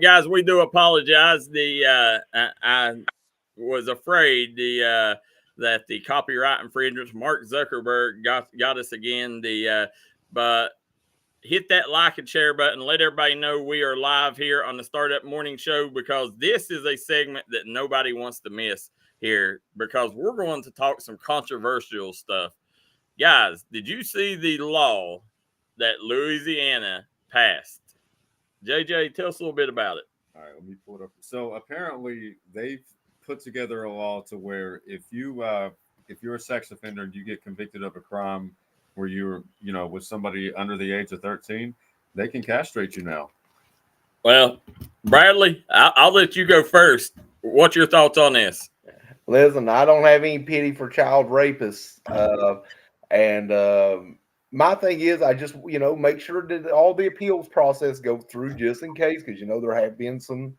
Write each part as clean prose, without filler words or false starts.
guys, we do apologize. I was afraid that the copyright infringers, Mark Zuckerberg, got us again. But hit that like and share button. Let everybody know we are live here on the Startup Morning Show, because this is a segment that nobody wants to miss here, because we're going to talk some controversial stuff. Guys, did you see the law that Louisiana passed? JJ, tell us a little bit about it. All right, let me pull it up. So apparently they've put together a law to where if you're a sex offender and you get convicted of a crime where you're, with somebody under the age of 13, they can castrate you now. Well, Bradley, I'll let you go first. What's your thoughts on this? Listen, I don't have any pity for child rapists. My thing is, I just, make sure that all the appeals process go through just in case, because, there have been some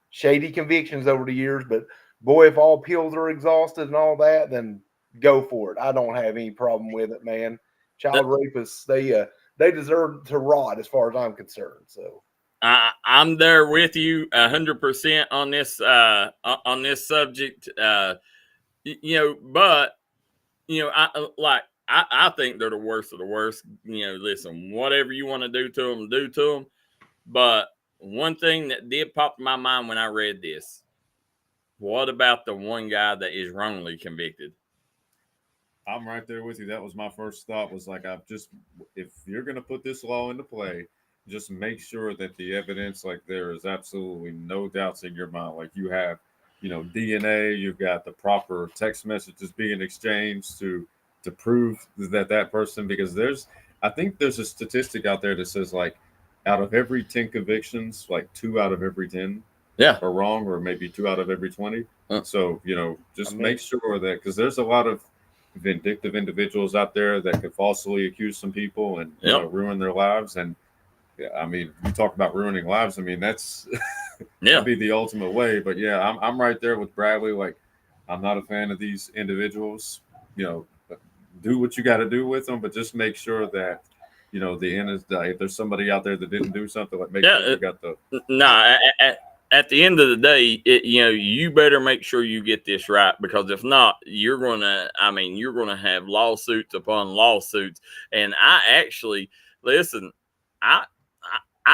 shady convictions over the years. But, boy, if all appeals are exhausted and all that, then go for it. I don't have any problem with it, man. Child rapists, they deserve to rot as far as I'm concerned. So I'm there with you 100% on this subject. I think they're the worst of the worst. Listen, whatever you want to do to them, do to them. But one thing that did pop in my mind when I read this: what about the one guy that is wrongly convicted? I'm right there with you. That was my first thought, was like, if you're going to put this law into play, just make sure that the evidence, like, there is absolutely no doubts in your mind. Like, you have, DNA, you've got the proper text messages being exchanged to prove that person, because I think there's a statistic out there that says, like, out of every 10 convictions, like 2 out of every 10 are wrong, or maybe 2 out of every 20. So, make sure that, because there's a lot of vindictive individuals out there that could falsely accuse some people and ruin their lives. And you talk about ruining lives. That's that'd be the ultimate way. But yeah, I'm right there with Bradley. Like, I'm not a fan of these individuals. Do what you got to do with them, but just make sure that the end is if there's somebody out there that didn't do something, like, make sure you got the At the end of the day, you better make sure you get this right, because if not, you're gonna have lawsuits upon lawsuits. And I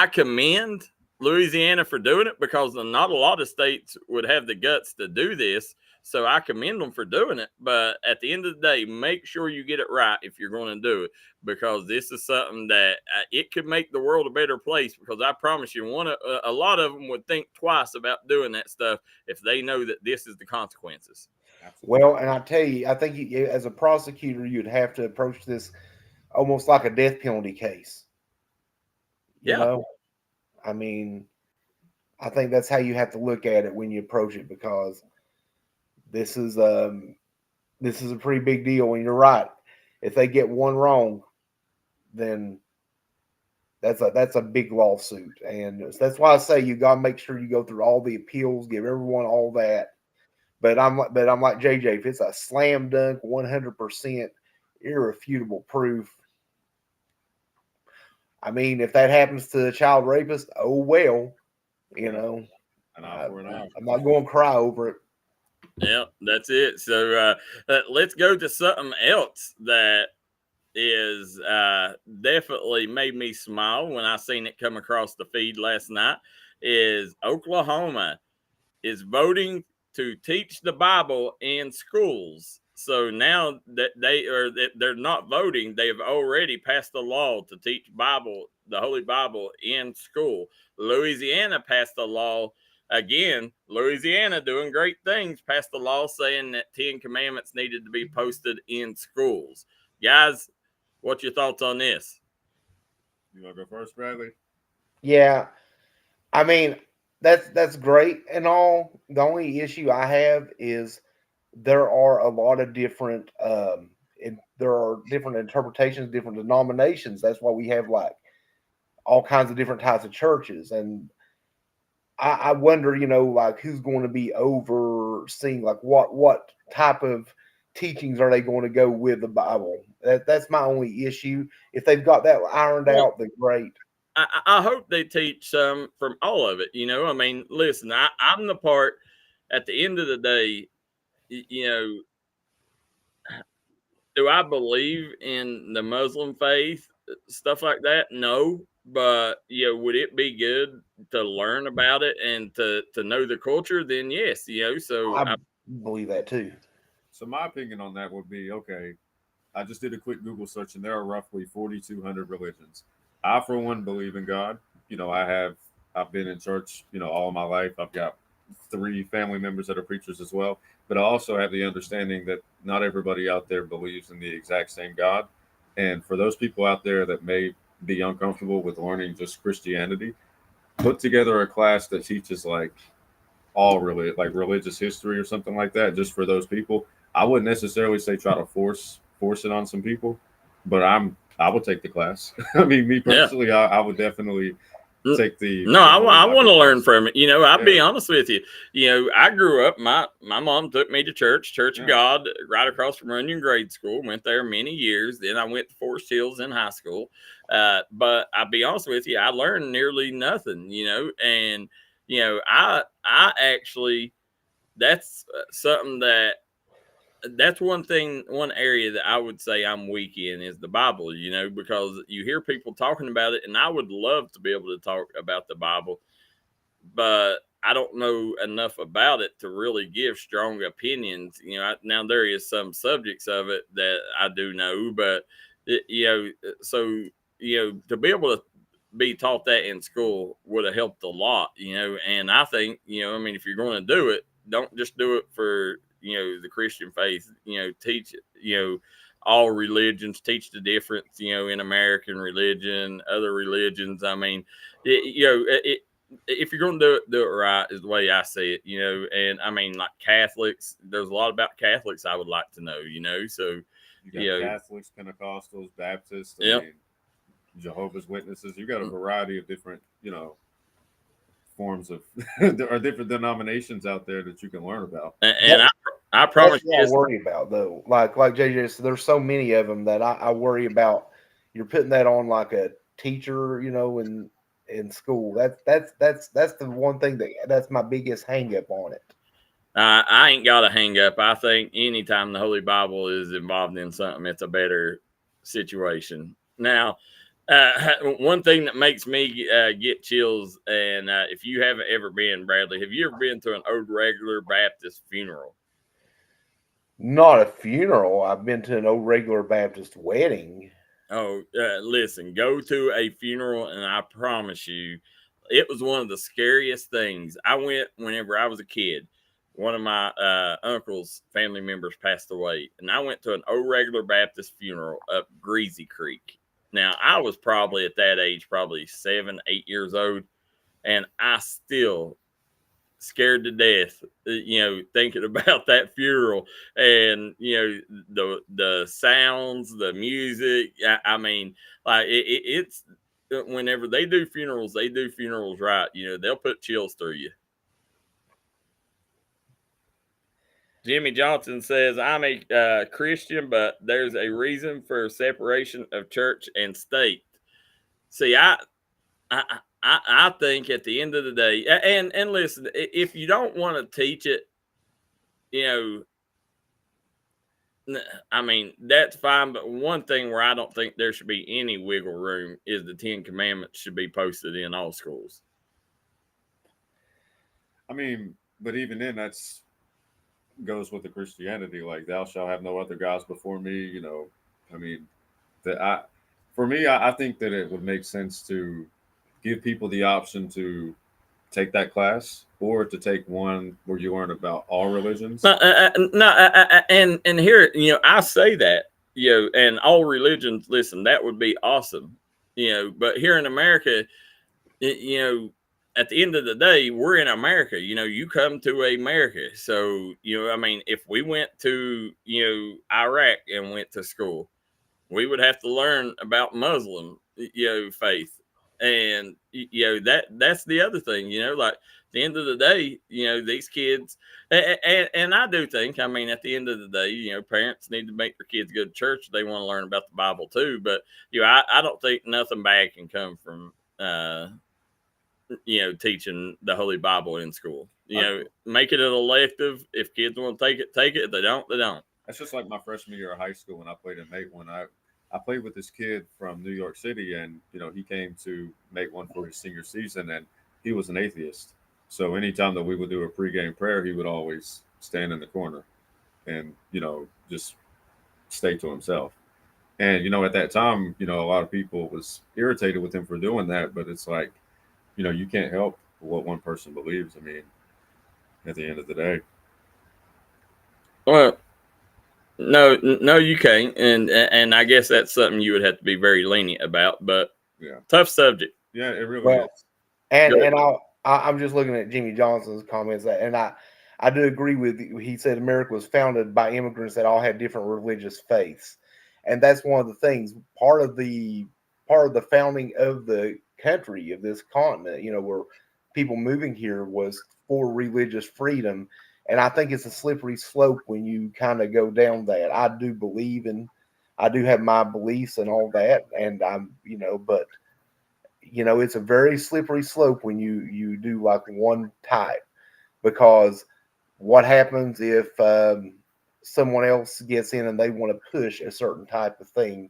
commend Louisiana for doing it, because not a lot of states would have the guts to do this. So I commend them for doing it. But at the end of the day, make sure you get it right if you're going to do it, because this is something that it could make the world a better place. Because I promise you, a lot of them would think twice about doing that stuff if they know that this is the consequences. Well, and I tell you, I think as a prosecutor, you'd have to approach this almost like a death penalty case. I think that's how you have to look at it when you approach it, because this is a pretty big deal. And you're right. If they get one wrong, then that's a big lawsuit. And that's why I say you got to make sure you go through all the appeals, give everyone all that. But I'm like JJ, if it's a slam dunk, 100% irrefutable proof. If that happens to a child rapist, oh well, I'm not going to cry over it. Yeah, that's it. So let's go to something else that is definitely made me smile when I seen it come across the feed last night. Is Oklahoma is voting to teach the Bible in schools. So now that they're not voting, they've already passed a law to teach the Holy Bible in school. Louisiana passed a law. Again, Louisiana doing great things, passed a law saying that 10 commandments needed to be posted in schools. Guys, what's your thoughts on this? You want to go first, Bradley? Yeah. That's great and all. The only issue I have is there are a lot of different there are different interpretations, different denominations. That's why we have like all kinds of different types of churches. And I wonder, like, who's going to be overseeing, like, what type of teachings are they going to go with the Bible? That's my only issue. If they've got that ironed out, then great. I hope they teach some from all of it. I mean, listen, I'm the part at the end of the day, you know, do I believe in the Muslim faith, stuff like that? No, but would it be good to learn about it and to know the culture? Then yes, So I believe that too. So my opinion on that would be, okay, I just did a quick Google search, and there are roughly 4,200 religions. I, for one, believe in God. I've been in church, all my life. I've got 3 family members that are preachers as well. But I also have the understanding that not everybody out there believes in the exact same God. And for those people out there that may be uncomfortable with learning just Christianity, put together a class that teaches like like religious history or something like that, just for those people. I wouldn't necessarily say try to force it on some people, but I would take the class. I mean, me personally, I would definitely take the. No, I want to learn class. from it. I'll be honest with you. I grew up. My mom took me to Church of God, right across from Runyon Grade School. Went there many years. Then I went to Forest Hills in high school. But I'll be honest with you, I learned nearly nothing. And I actually, that's something that's one area that I would say I'm weak in is the Bible, because you hear people talking about it, and I would love to be able to talk about the Bible, but I don't know enough about it to really give strong opinions. Now there is some subjects of it that I do know, but so to be able to be taught that in school would have helped a lot, and I think, I mean, if you're going to do it, don't just do it for, the Christian faith, teach, all religions, teach the difference, in American religion, other religions. I mean, if you're going to do it right is the way I see it, and I mean, like Catholics, there's a lot about Catholics I would like to know, so you got Catholics, Pentecostals, Baptists, I mean, Jehovah's Witnesses. You got a variety of different, forms of there are different denominations out there that you can learn about. And I promise you, I worry about though, like JJ said, there's so many of them that I worry about. You're putting that on like a teacher, in school. That's the one thing that's my biggest hang up on it. I ain't got a hang up. I think anytime the Holy Bible is involved in something, it's a better situation. Now, one thing that makes me get chills, and if you haven't ever been, Bradley, have you ever been to an old regular Baptist funeral? Not a funeral. I've been to an old regular Baptist wedding. Oh, listen, go to a funeral, and I promise you, it was one of the scariest things. I went whenever I was a kid. One of my uncle's family members passed away, and I went to an old regular Baptist funeral up Greasy Creek. Now, I was probably at that age, probably 7, 8 years old, and I still scared to death, thinking about that funeral and, the sounds, the music. I mean, like it's whenever they do funerals right. They'll put chills through you. Jimmy Johnson says, I'm a Christian, but there's a reason for separation of church and state. See, I think at the end of the day, and listen, if you don't want to teach it, I mean, that's fine. But one thing where I don't think there should be any wiggle room is the 10 Commandments should be posted in all schools. I mean, but even then, that's goes with the Christianity, like thou shalt have no other gods before me. I mean, I think that it would make sense to give people the option to take that class or to take one where you learn about all religions. And here, I say that, and all religions, listen, that would be awesome, but here in America, at the end of the day, we're in America. You come to America. So, I mean, if we went to, Iraq and went to school, we would have to learn about Muslim, faith. And, that's the other thing, like at the end of the day, these kids, and I do think, I mean, at the end of the day, parents need to make their kids go to church. They want to learn about the Bible too. But, I don't think nothing bad can come from teaching the Holy Bible in school. Make it an elective. If kids want to take it, take it. If they don't, they don't. That's just like my freshman year of high school when I played in Mate One. I played with this kid from New York City, and he came to Mate One for his senior season, and he was an atheist. So anytime that we would do a pregame prayer, he would always stand in the corner and just stay to himself. And at that time, a lot of people was irritated with him for doing that, but it's like, you can't help what one person believes. I mean, at the end of the day. Well, no, you can't, and I guess that's something you would have to be very lenient about. But tough subject. Yeah, it really is. And I'm just looking at Jimmy Johnson's comments, and I do agree with you. He said America was founded by immigrants that all had different religious faiths, and that's one of the things. Part of the founding of the country, of this continent, where people moving here was for religious freedom. And I think it's a slippery slope when you kind of go down that. I do have my beliefs and all that, and I'm, but it's a very slippery slope when you do like one type, because what happens if someone else gets in and they want to push a certain type of thing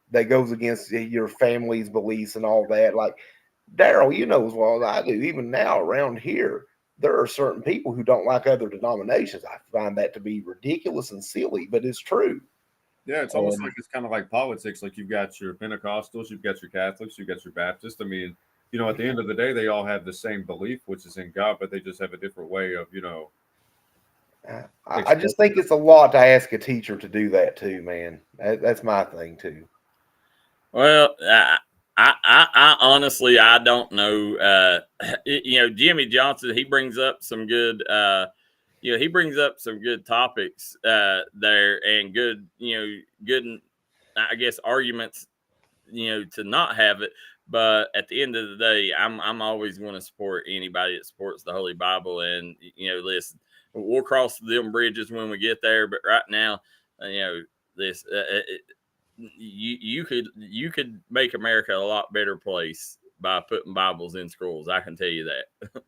that goes against your family's beliefs and all that? Like Darryl, as well as I do, even now around here, there are certain people who don't like other denominations. I find that to be ridiculous and silly, but it's true. Yeah, it's almost like it's kind of like politics. Like you've got your Pentecostals, you've got your Catholics, you've got your Baptists. I mean, at the end of the day, they all have the same belief, which is in God, but they just have a different way of, I just think it's a lot to ask a teacher to do that too, man. That's my thing too. Well, I honestly, I don't know. Jimmy Johnson, he brings up some good, he brings up some good topics there, and good, good, I guess, arguments, to not have it. But at the end of the day, I'm always going to support anybody that supports the Holy Bible. And, listen, we'll cross them bridges when we get there. But right now, this, you could make America a lot better place by putting Bibles in schools. I can tell you that.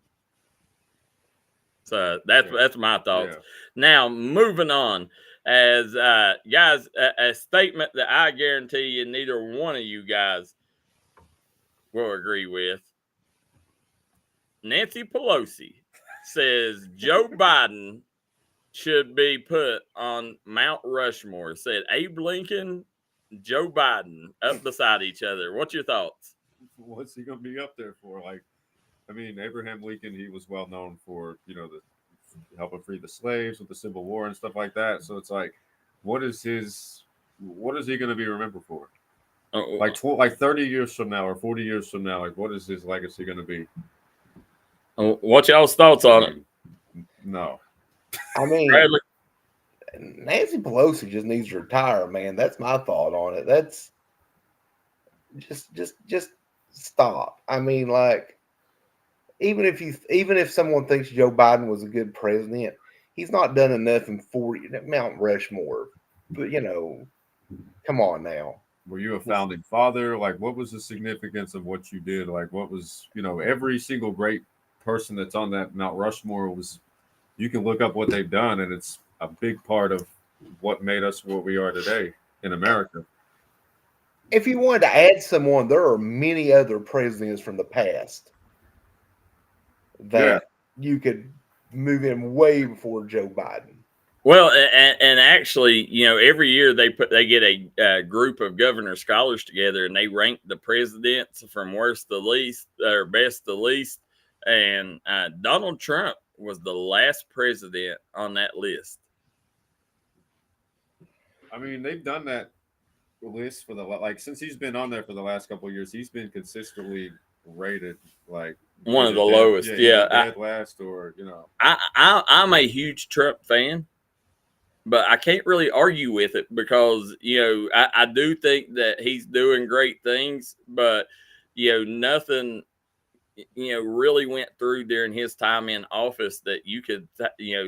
So that's my thoughts. Yeah. Now, moving on, as guys, a statement that I guarantee you neither one of you guys will agree with. Nancy Pelosi says Joe Biden should be put on Mount Rushmore. Said Abe Lincoln, Joe Biden up beside each other. What's your thoughts? What's he going to be up there for? Like, I mean, Abraham Lincoln, he was well known for, the helping free the slaves with the Civil War and stuff like that. So it's like, what is he going to be remembered for? Like 30 years from now or 40 years from now, like what is his legacy going to be? What y'all's thoughts on it? No. I mean, Nancy Pelosi just needs to retire, man. That's my thought on it. That's just stop. I mean, like, even if someone thinks Joe Biden was a good president, he's not done enough in 40 Mount Rushmore. But come on now. Were you a founding father? Like, what was the significance of what you did? Like, what was, every single great person that's on that Mount Rushmore was, you can look up what they've done, and it's a big part of what made us what we are today in America. If you wanted to add someone, there are many other presidents from the past that you could move in way before Joe Biden. Well, and actually, every year they get a group of governor scholars together, and they rank the presidents from worst to least, or best to least. And Donald Trump was the last president on that list. I mean, they've done that list for since he's been on there for the last couple of years, he's been consistently rated like one of the lowest. Dead last, or I'm a huge Trump fan. But I can't really argue with it because, I do think that he's doing great things, but, nothing, really went through during his time in office that you could,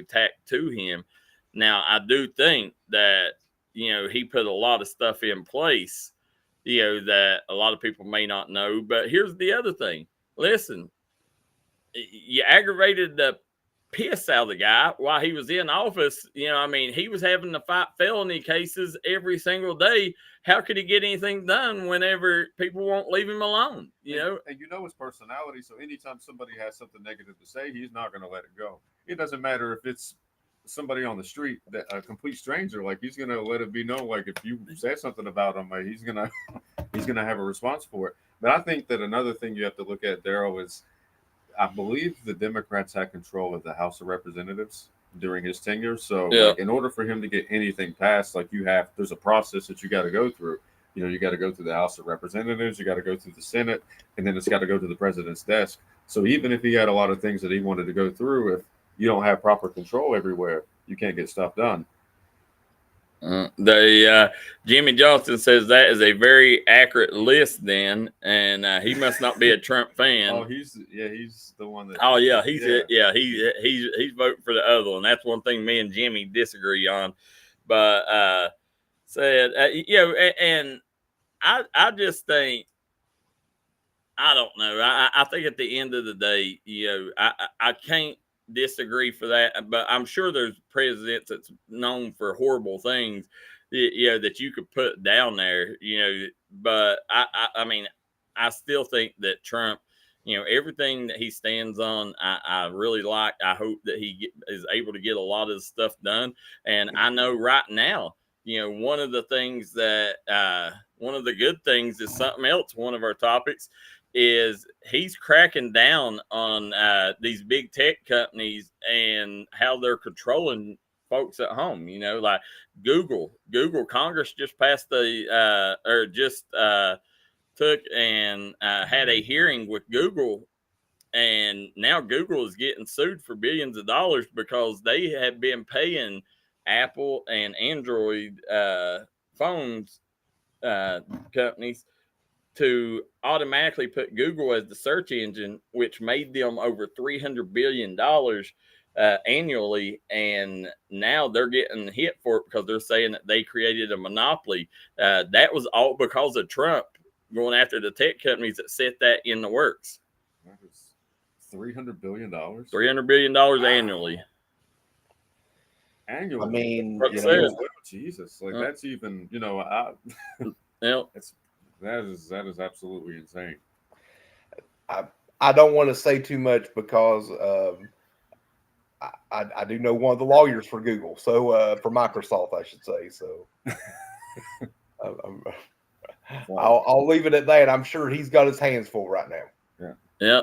tack to him. Now, I do think that, he put a lot of stuff in place, that a lot of people may not know. But here's the other thing. Listen, you aggravated the piss out of the guy while he was in office. He was having to fight felony cases every single day. How could he get anything done whenever people won't leave him alone? And his personality. So anytime somebody has something negative to say, he's not going to let it go. It doesn't matter if it's somebody on the street, that a complete stranger. Like, he's going to let it be known. Like, if you say something about him, he's going to have a response for it. But I think that another thing you have to look at, Darryl, is I believe the Democrats had control of the House of Representatives during his tenure. So in order for him to get anything passed, there's a process that you got to go through. You got to go through the House of Representatives, you got to go through the Senate, and then it's got to go to the president's desk. So even if he had a lot of things that he wanted to go through, if you don't have proper control everywhere, you can't get stuff done. Jimmy Johnson says that is a very accurate list then, and he must not be a Trump fan. Oh, he's the one that. Oh yeah, he's voting for the other one. That's one thing me and Jimmy disagree on. But and I just think, I don't know. I think at the end of the day, I can't disagree for that, but I'm sure there's presidents that's known for horrible things, that you could put down there, but I still think that Trump, everything that he stands on, I really like. I hope that he is able to get a lot of the stuff done. And I know right now, one of the things that, one of the good things is something else. One of our topics is he's cracking down on these big tech companies and how they're controlling folks at home. Like Google. Congress just passed took and had a hearing with Google, and now Google is getting sued for billions of dollars because they have been paying Apple and Android phones companies to automatically put Google as the search engine, which made them over $300 billion annually. And now they're getting hit for it because they're saying that they created a monopoly. That was all because of Trump going after the tech companies that set that in the works. That was $300 billion? $300 billion annually. Annually? Jesus. That's even, That is absolutely insane. I don't want to say too much because I do know one of the lawyers for Google, so for Microsoft, I should say. So I'll leave it at that. I'm sure he's got his hands full right now. Yeah.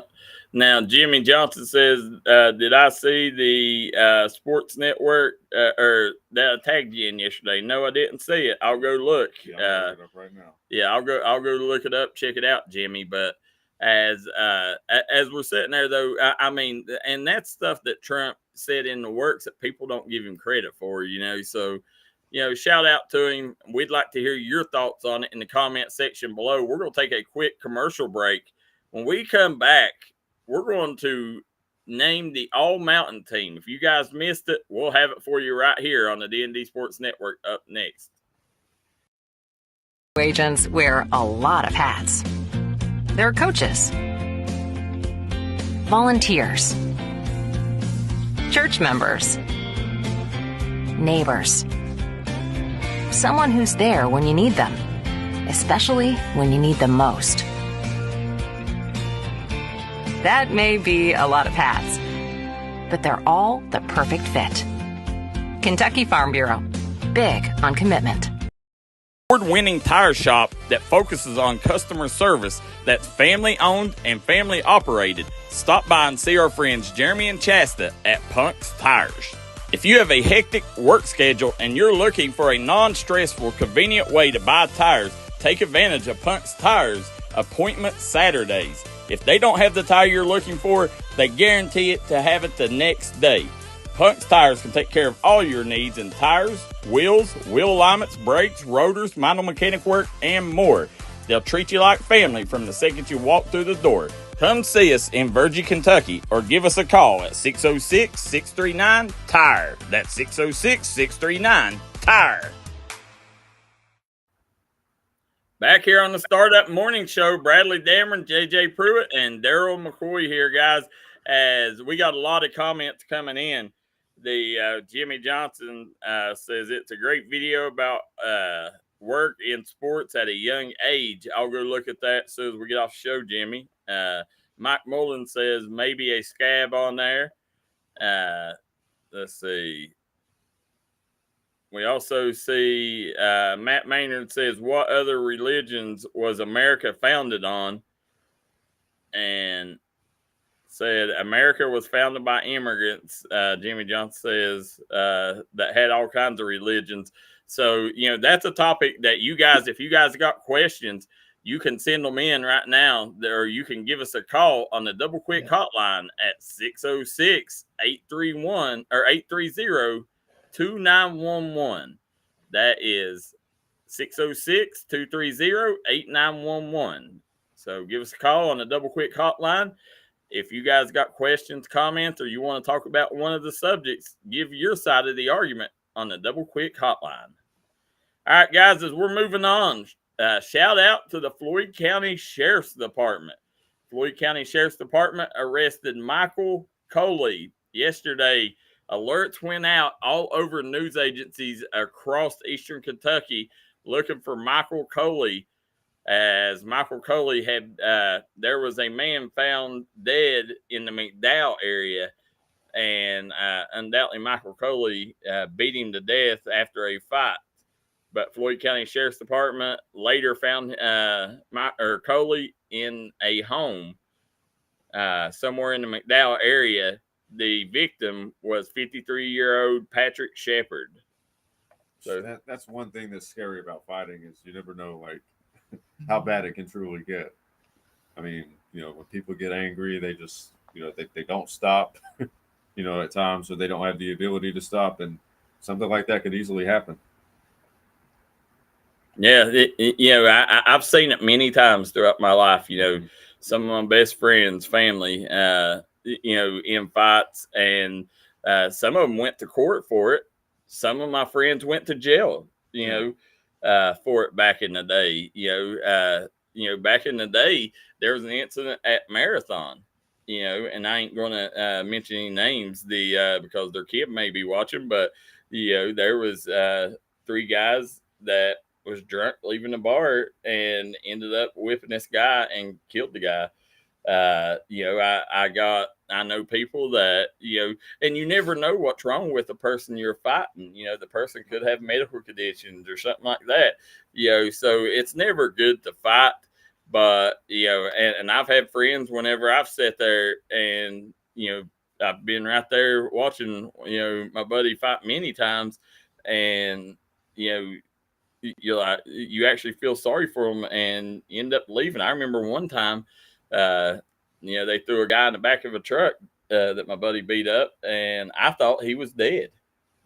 Now, Jimmy Johnson says, did I see the Sports Network or that I tagged you in yesterday? No, I didn't see it. I'll go look. Yeah, look it up right now. Yeah, I'll go look it up, check it out, Jimmy. But as we're sitting there, though, and that's stuff that Trump said in the works that people don't give him credit for, So, shout out to him. We'd like to hear your thoughts on it in the comment section below. We're going to take a quick commercial break. When we come back, we're going to name the All-Mountain team. If you guys missed it, we'll have it for you right here on the D&D Sports Network up next. Agents wear a lot of hats. They're coaches, volunteers, church members, neighbors, someone who's there when you need them, especially when you need them most. That may be a lot of hats, but they're all the perfect fit. Kentucky Farm Bureau, big on commitment. Award-winning tire shop that focuses on customer service that's family-owned and family-operated. Stop by and see our friends Jeremy and Chasta at Punk's Tires. If you have a hectic work schedule and you're looking for a non-stressful, convenient way to buy tires, take advantage of Punk's Tires Appointment Saturdays. If they don't have the tire you're looking for, they guarantee it to have it the next day. Punk's Tires can take care of all your needs in tires, wheels, wheel alignments, brakes, rotors, minor mechanic work, and more. They'll treat you like family from the second you walk through the door. Come see us in Virgie, Kentucky, or give us a call at 606-639-TIRE. That's 606-639-TIRE. Back here on the Startup Morning Show, Bradley Dameron, JJ Pruitt, and Darryl McCoy here, guys, as we got a lot of comments coming in. The Jimmy Johnson says it's a great video about work in sports at a young age. I'll go look at that as soon as we get off the show, Jimmy. Mike Mullen says maybe a scab on there. Let's see. We also see Matt Maynard says, what other religions was America founded on? And said, America was founded by immigrants. Jimmy Johnson says that had all kinds of religions. So, that's a topic that you guys, if you guys got questions, you can send them in right now, or you can give us a call on the Double Quick hotline at 606-831 or 830-2911. That is 606-230-8911. So give us a call on the Double Quick hotline. If you guys got questions, comments, or you want to talk about one of the subjects, give your side of the argument on the Double Quick hotline. All right, guys, as we're moving on, shout out to the Floyd County Sheriff's Department. Floyd County Sheriff's Department arrested Michael Coley yesterday. Alerts went out all over news agencies across eastern Kentucky looking for Michael Coley, as Michael Coley had, there was a man found dead in the McDowell area, and undoubtedly Michael Coley beat him to death after a fight. But Floyd County Sheriff's Department later found Coley in a home somewhere in the McDowell area. The victim was 53-year-old Patrick Shepard. So that's one thing that's scary about fighting is you never know how bad it can truly get. I mean, when people get angry, they just they don't stop. At times, or they don't have the ability to stop, and something like that could easily happen. Yeah, I've seen it many times throughout my life. Some of my best friends, family, in fights, and some of them went to court for it. Some of my friends went to jail, for it back in the day. Back in the day, there was an incident at Marathon, and I ain't going to mention any names because their kid may be watching, but, there was 3 guys that was drunk leaving the bar and ended up whipping this guy and killed the guy. I know people that, and you never know what's wrong with the person you're fighting. The person could have medical conditions or something like that, so it's never good to fight. But, and I've had friends whenever I've sat there and, I've been right there watching, my buddy fight many times, and, you actually feel sorry for them and end up leaving. I remember one time, they threw a guy in the back of a truck that my buddy beat up, and I thought he was dead.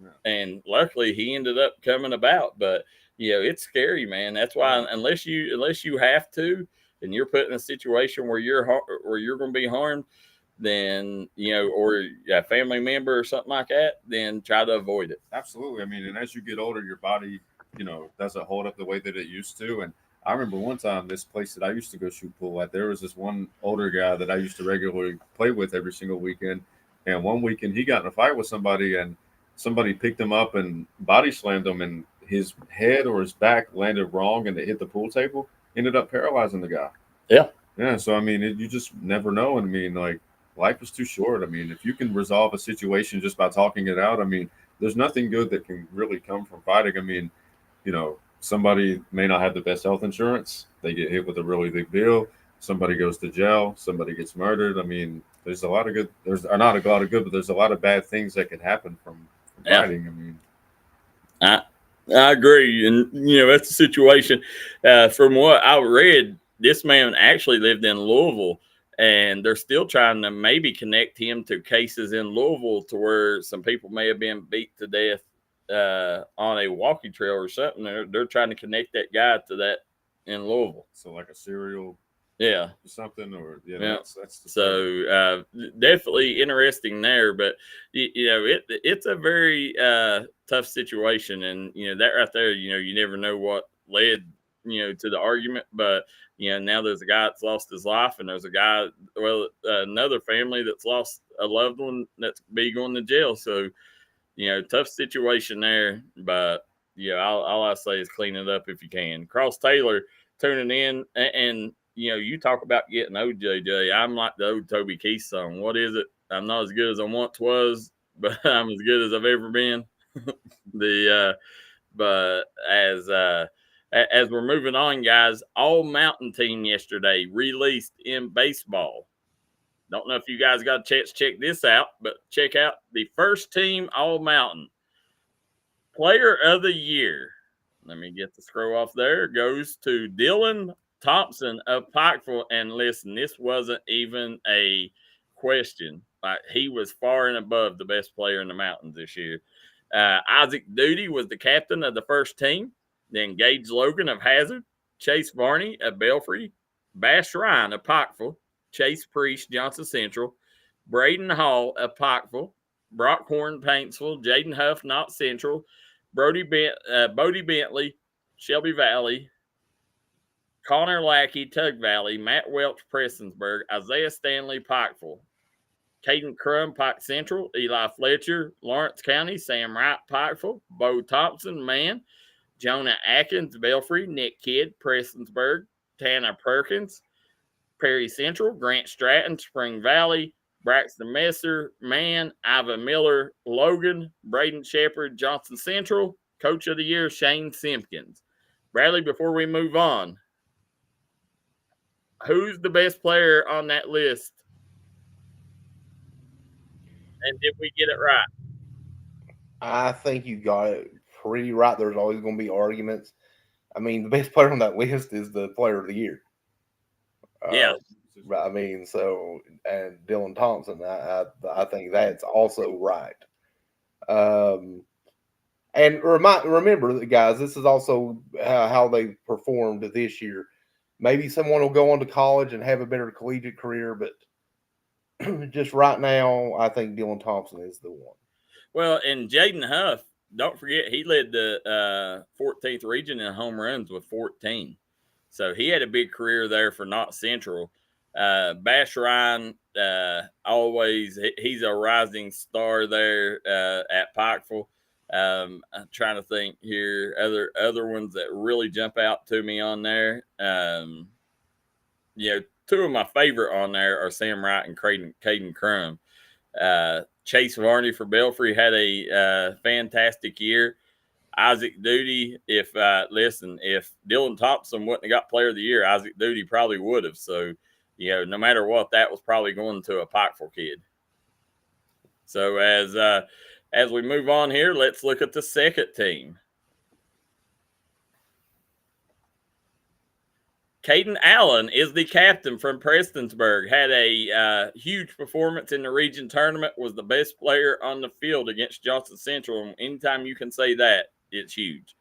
Yeah. And luckily he ended up coming about. But it's scary, man. That's why unless you have to, and you're put in a situation where you're going to be harmed, then or a family member or something like that, then try to avoid it. Absolutely. I mean, and as you get older, your body doesn't hold up the way that it used to. And I remember one time, this place that I used to go shoot pool at, there was this one older guy that I used to regularly play with every single weekend. And one weekend he got in a fight with somebody, and somebody picked him up and body slammed him, and his head or his back landed wrong and it hit the pool table, ended up paralyzing the guy. Yeah. Yeah. So, I mean, you just never know. And I mean, life is too short. I mean, if you can resolve a situation just by talking it out, I mean, there's nothing good that can really come from fighting. I mean, somebody may not have the best health insurance. They get hit with a really big bill. Somebody goes to jail. Somebody gets murdered. I mean, there's a lot of good. There's not a lot of good, but there's a lot of bad things that could happen from fighting. I mean, I agree, and that's the situation. From what I read, this man actually lived in Louisville, and they're still trying to maybe connect him to cases in Louisville to where some people may have been beat to death on a walking trail or something. They're trying to connect that guy to that in Louisville. So like a serial, something, or that's so definitely interesting there. But it's a very tough situation, and that right there, you never know what led to the argument. But now there's a guy that's lost his life, and there's a guy, another family that's lost a loved one that's be going to jail. So tough situation there. But all I say is clean it up if you can. Cross Taylor tuning in, and you talk about getting OJJ. I'm like the old Toby Keith song. What is it? I'm not as good as I once was, but I'm as good as I've ever been. But as we're moving on, guys, all mountain team yesterday released in baseball. Don't know if you guys got a chance to check this out, but check out the first team all mountain player of the year. Let me get the scroll off there. Goes to Dylan Thompson of Pikeville. And listen, this wasn't even a question. Like, he was far and above the best player in the mountains this year. Isaac Duty was the captain of the first team. Then Gage Logan of Hazard, Chase Varney of Belfry, Bash Ryan of Pikeville, Chase Priest, Johnson Central, Braden Hall of Pikeville, Brock Horn, Paintsville, Jaden Huff, Knott Central, Bodie Bentley, Shelby Valley, Connor Lackey, Tug Valley, Matt Welch, Prestonsburg, Isaiah Stanley, Pikeville, Caden Crum, Pike Central, Eli Fletcher, Lawrence County, Sam Wright, Pikeville, Bo Thompson, Man, Jonah Atkins, Belfry, Nick Kidd, Prestonsburg, Tanner Perkins, Perry Central, Grant Stratton, Spring Valley, Braxton Messer, Man, Ivan Miller, Logan, Braden Shepard, Johnson Central, Coach of the Year, Shane Simpkins. Bradley, before we move on, who's the best player on that list? And did we get it right? I think you got it pretty right. There's always going to be arguments. I mean, the best player on that list is the player of the year. Yeah. I mean, and Dylan Thompson, I think that's also right. And remember, guys, this is also how they performed this year. Maybe someone will go on to college and have a better collegiate career, but just right now, I think Dylan Thompson is the one. Well, and Jaden Huff, don't forget, he led the 14th region in home runs with 14. So he had a big career there for Knott Central. Bash Ryan, he's a rising star there at Pikeville. I'm trying to think here, other ones that really jump out to me on there. Two of my favorite on there are Sam Wright and Caden Crum. Chase Varney for Belfry had a fantastic year. Isaac Duty, if Dylan Thompson wouldn't have got player of the year, Isaac Duty probably would have. So, no matter what, that was probably going to a Pikeville kid. So as we move on here, let's look at the second team. Caden Allen is the captain from Prestonsburg. Had a huge performance in the region tournament. Was the best player on the field against Johnson Central. And anytime you can say that, it's huge.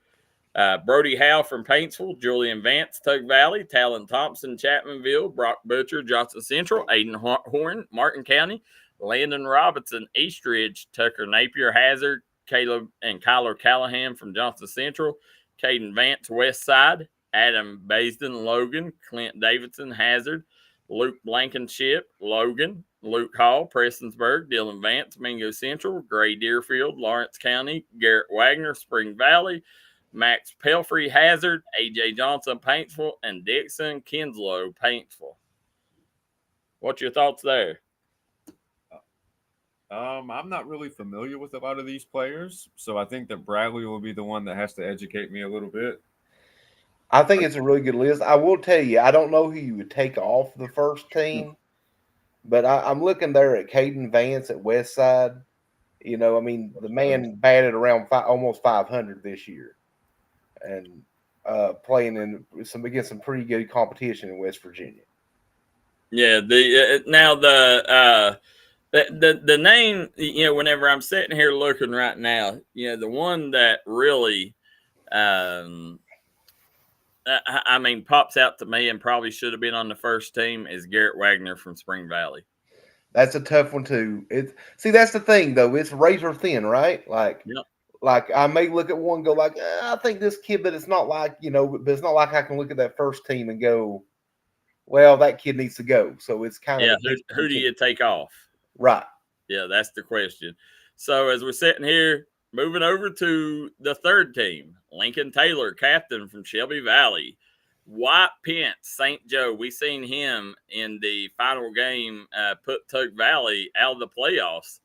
Brody Howe from Paintsville, Julian Vance, Tug Valley, Talon Thompson, Chapmanville, Brock Butcher, Johnson Central, Aiden Horn, Martin County, Landon Robinson, Eastridge, Tucker Napier, Hazard, Caleb and Kyler Callahan from Johnson Central, Caden Vance, West Side, Adam Basden, Logan, Clint Davidson, Hazard, Luke Blankenship, Logan, Luke Hall, Prestonsburg, Dylan Vance, Mingo Central, Gray Deerfield, Lawrence County, Garrett Wagner, Spring Valley, Max Pelfrey, Hazard, AJ Johnson, Paintsville, and Dixon Kinslow, Paintsville. What's your thoughts there? I'm not really familiar with a lot of these players, so I think that Bradley will be the one that has to educate me a little bit. I think it's a really good list. I will tell you, I don't know who you would take off the first team, but I'm looking there at Caden Vance at West Side. The man batted around almost 500 this year, and playing against some pretty good competition in West Virginia. Yeah, the name, whenever I'm sitting here looking right now, the one that really, pops out to me and probably should have been on the first team is Garrett Wagner from Spring Valley. That's a tough one too. That's the thing though. It's razor thin, right? Like, yep. Like I may look at one and go like, I think this kid, but it's not like, but it's not like I can look at that first team and go, well, that kid needs to go. So it's kind of who do you take off? Right. Yeah, that's the question. So as we're sitting here, moving over to the third team, Lincoln Taylor, captain from Shelby Valley. White Pence, St. Joe. We seen him in the final game put Tug Valley out of the playoffs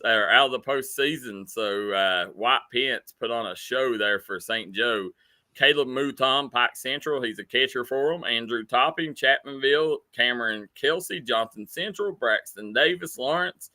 or out of the postseason. So White Pence put on a show there for St. Joe. Caleb Mouton, Pike Central. He's a catcher for them. Andrew Topping, Chapmanville. Cameron Kelsey, Johnson Central. Braxton Davis, Lawrence.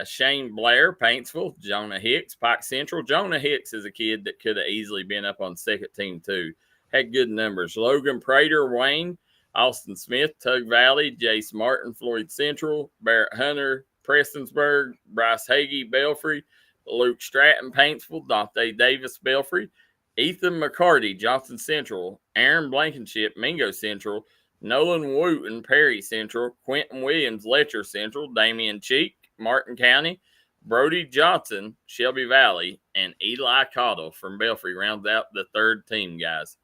Shane Blair, Paintsville. Jonah Hicks, Pike Central. Jonah Hicks is a kid that could have easily been up on second team too. Had good numbers. Logan Prater, Wayne. Austin Smith, Tug Valley. Jace Martin, Floyd Central. Barrett Hunter, Prestonsburg. Bryce Hagee, Belfry. Luke Stratton, Paintsville. Dante Davis, Belfry. Ethan McCarty, Johnson Central. Aaron Blankenship, Mingo Central. Nolan Wooten, Perry Central. Quentin Williams, Letcher Central. Damian Cheek, Martin County. Brody Johnson, Shelby Valley. And Eli Cottle from Belfry rounds out the third team, guys.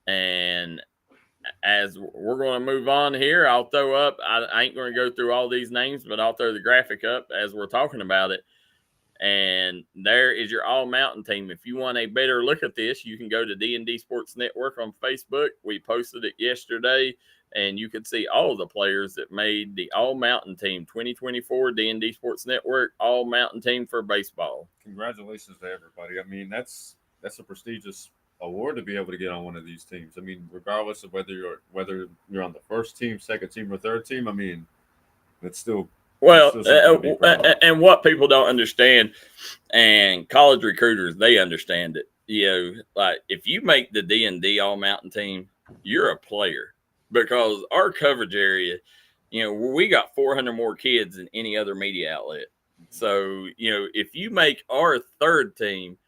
And as we're going to move on here, I'll throw up, I ain't going to go through all these names, but I'll throw the graphic up as we're talking about it. And there is your all-mountain team. If you want a better look at this, you can go to D&D Sports Network on Facebook. We posted it yesterday, and you can see all the players that made the all-mountain team 2024 D&D Sports Network all-mountain team for baseball. Congratulations to everybody. I mean, that's a prestigious award to be able to get on one of these teams. I mean, regardless of whether you're on the first team, second team, or third team, I mean, it's still and what people don't understand, and college recruiters, they understand it. Like if you make the D&D all mountain team, you're a player because our coverage area, we got 400 more kids than any other media outlet. So, if you make our third team,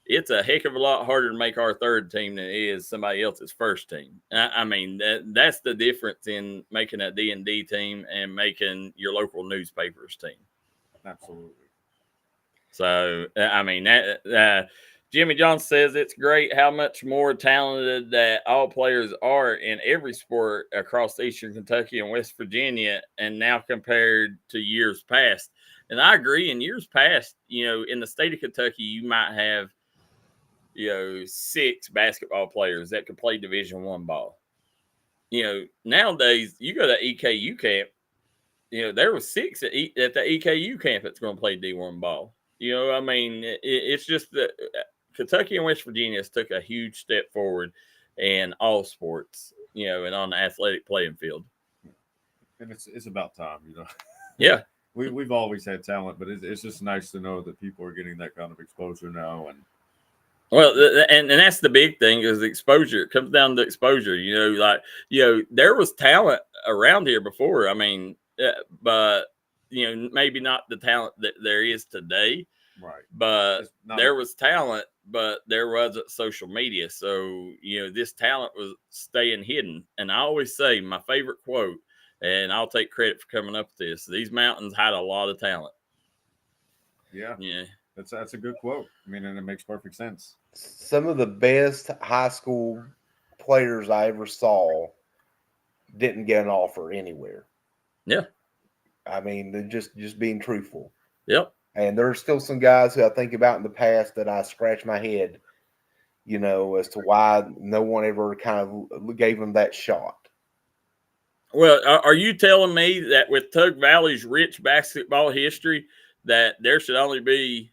it's a heck of a lot harder to make our third team than it is somebody else's first team. I mean, that's the difference in making a D&D team and making your local newspaper's team. Absolutely. So, I mean, Jimmy John says it's great how much more talented that all players are in every sport across Eastern Kentucky and West Virginia, and now compared to years past. And I agree. In years past, in the state of Kentucky, you might have 6 basketball players that could play Division I ball. Nowadays you go to EKU camp. There was 6 at the EKU camp that's going to play D1 ball. I mean, it's just that Kentucky and West Virginia has took a huge step forward in all sports. And on the athletic playing field. And it's about time. Yeah. We've always had talent, but it's just nice to know that people are getting that kind of exposure now. And well, and that's the big thing is exposure. It comes down to exposure. There was talent around here before. I mean, but maybe not the talent that there is today. Right. But there was talent, but there wasn't social media. So this talent was staying hidden. And I always say my favorite quote, and I'll take credit for coming up with this: these mountains had a lot of talent. Yeah. Yeah. That's a good quote. I mean, and it makes perfect sense. Some of the best high school players I ever saw didn't get an offer anywhere. Yeah. I mean, they're just being truthful. Yep. And there's still some guys who I think about in the past that I scratch my head, as to why no one ever kind of gave them that shot. Well, are you telling me that with Tug Valley's rich basketball history that there should only be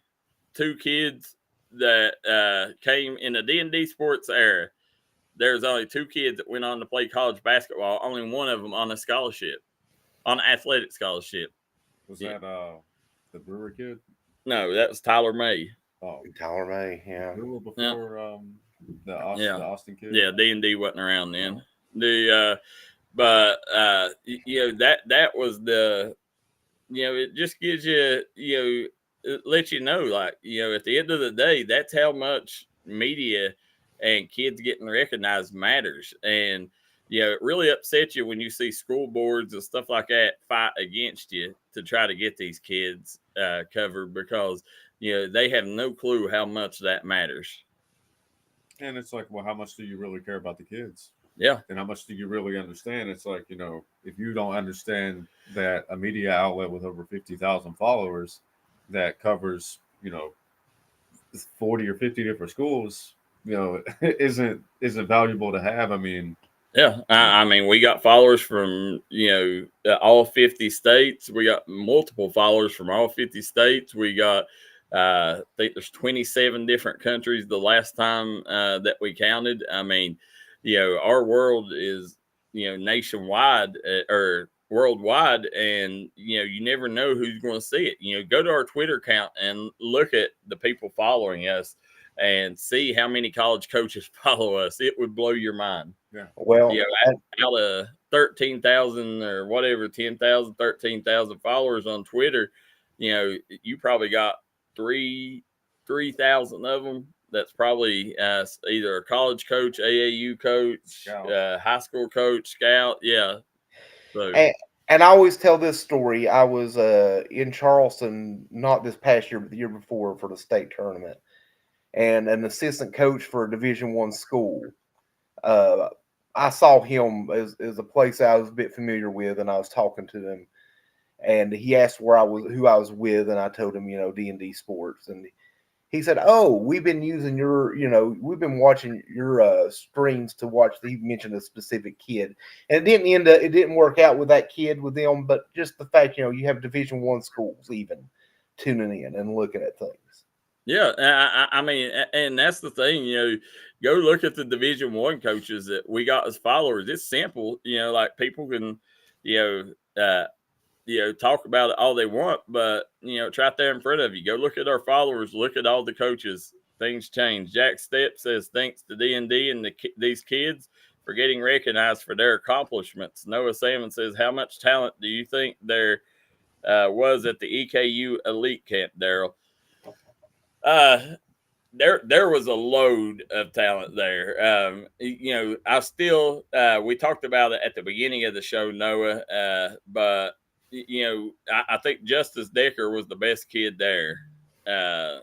2 kids that came in the D&D sports era? There's only 2 kids that went on to play college basketball, only one of them on a scholarship, on an athletic scholarship. Was that the Brewer kid? No, that was Tyler May. Oh, Tyler May, yeah. A little before the Austin kid? Yeah, D&D wasn't around then. But that was the, it just gives you, it lets you know, like, at the end of the day, that's how much media and kids getting recognized matters. And, it really upsets you when you see school boards and stuff like that fight against you to try to get these kids covered, because they have no clue how much that matters. And it's like, well, how much do you really care about the kids? Yeah. And how much do you really understand? It's like, if you don't understand that a media outlet with over 50,000 followers that covers, 40 or 50 different schools, isn't valuable to have. I mean, yeah. I mean, we got followers from, all 50 states. We got multiple followers from all 50 states. We got, I think there's 27 different countries the last time that we counted. I mean, our world is, nationwide or worldwide, and, you never know who's going to see it. Go to our Twitter account and look at the people following us and see how many college coaches follow us. It would blow your mind. Yeah. Well, out of 13,000 or whatever, 10,000, 13,000 followers on Twitter, you probably got 3,000 of them. That's probably either a college coach, AAU coach, high school coach, scout. Yeah. So. And I always tell this story. I was in Charleston, not this past year, but the year before, for the state tournament, and an assistant coach for a Division I school. I saw him as a place I was a bit familiar with, and I was talking to him, and he asked who I was with, and I told him, D&D Sports, and he said, "Oh, we've been using we've been watching your streams to watch." He mentioned a specific kid, and it didn't work out with that kid with them, but just the fact, you have Division I schools even tuning in and looking at things. Yeah, I mean, and that's the thing, go look at the Division I coaches that we got as followers. It's simple, like people can, talk about it all they want, but it's right there in front of you. Go look at our followers, look at all the coaches. Things change. Jack Stepp says thanks to D&D and these kids for getting recognized for their accomplishments. Noah Salmon says, how much talent do you think there was at the EKU elite camp, Darryl? There was a load of talent there. I still we talked about it at the beginning of the show, Noah, but I think Justice Decker was the best kid there. That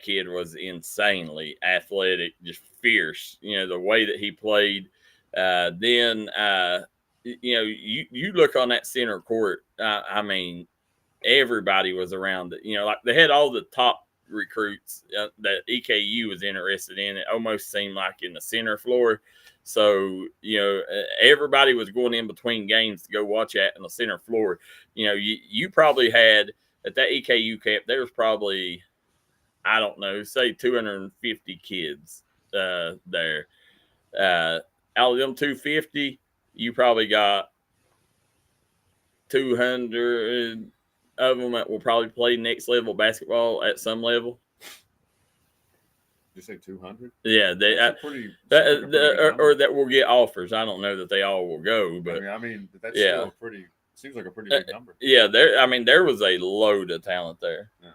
kid was insanely athletic, just fierce. The way that he played. Then you look on that center court. I mean, everybody was around it. Like they had all the top recruits that EKU was interested in. It almost seemed like in the center floor. So, everybody was going in between games to go watch that in the center floor. You probably had at that EKU camp, there was probably, I don't know, say 250 kids there. Out of them 250, you probably got 200 of them that will probably play next level basketball at some level. Did you say 200? Yeah, they or that will get offers. I don't know that they all will go, but I mean that's still seems like a pretty big number. Yeah, there was a load of talent there. Yeah.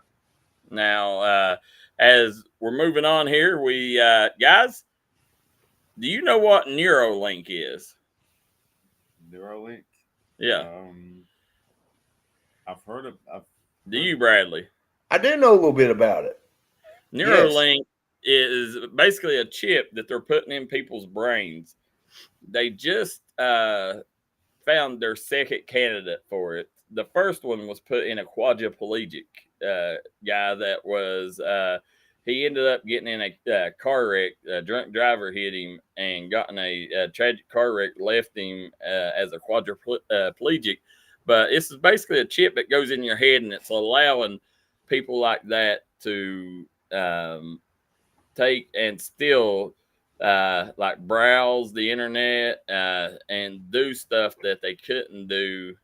Now, as we're moving on here, we guys, do you know what Neuralink is? Neuralink? Yeah. I've heard of. Do you, Bradley? I do know a little bit about it. Neuralink is basically a chip that they're putting in people's brains. They just found their second candidate for it. The first one was put in a quadriplegic guy that was he ended up getting in a car wreck. A drunk driver hit him and got in a tragic car wreck, left him as a quadriplegic. But this is basically a chip that goes in your head, and it's allowing people like that to take and still like browse the internet and do stuff that they couldn't do,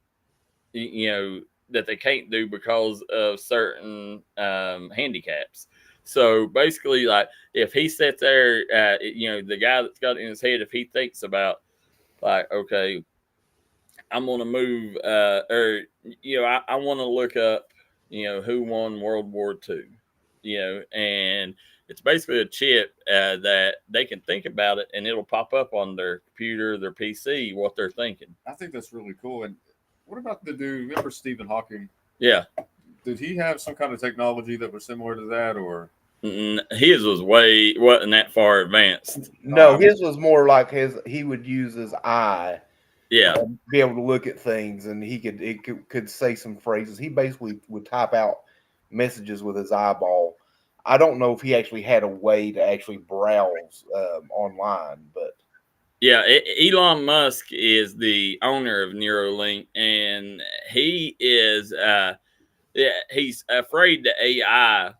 that they can't do because of certain handicaps. So basically, like if he sits there, the guy that's got it in his head, if he thinks about like, okay, I'm going to move, I want to look up, who won World War II, and it's basically a chip that they can think about it, and it'll pop up on their computer, their PC, what they're thinking. I think that's really cool. And what about the dude? Remember Stephen Hawking? Yeah. did he have some kind of technology that was similar to that, or? His wasn't that far advanced. No, his was more like he would use his eye, Yeah, be able to look at things, and he could say some phrases. He basically would type out messages with his eyeball. I don't know if he actually had a way to actually browse online, but yeah. Elon Musk is the owner of Neuralink, and he is he's afraid the AI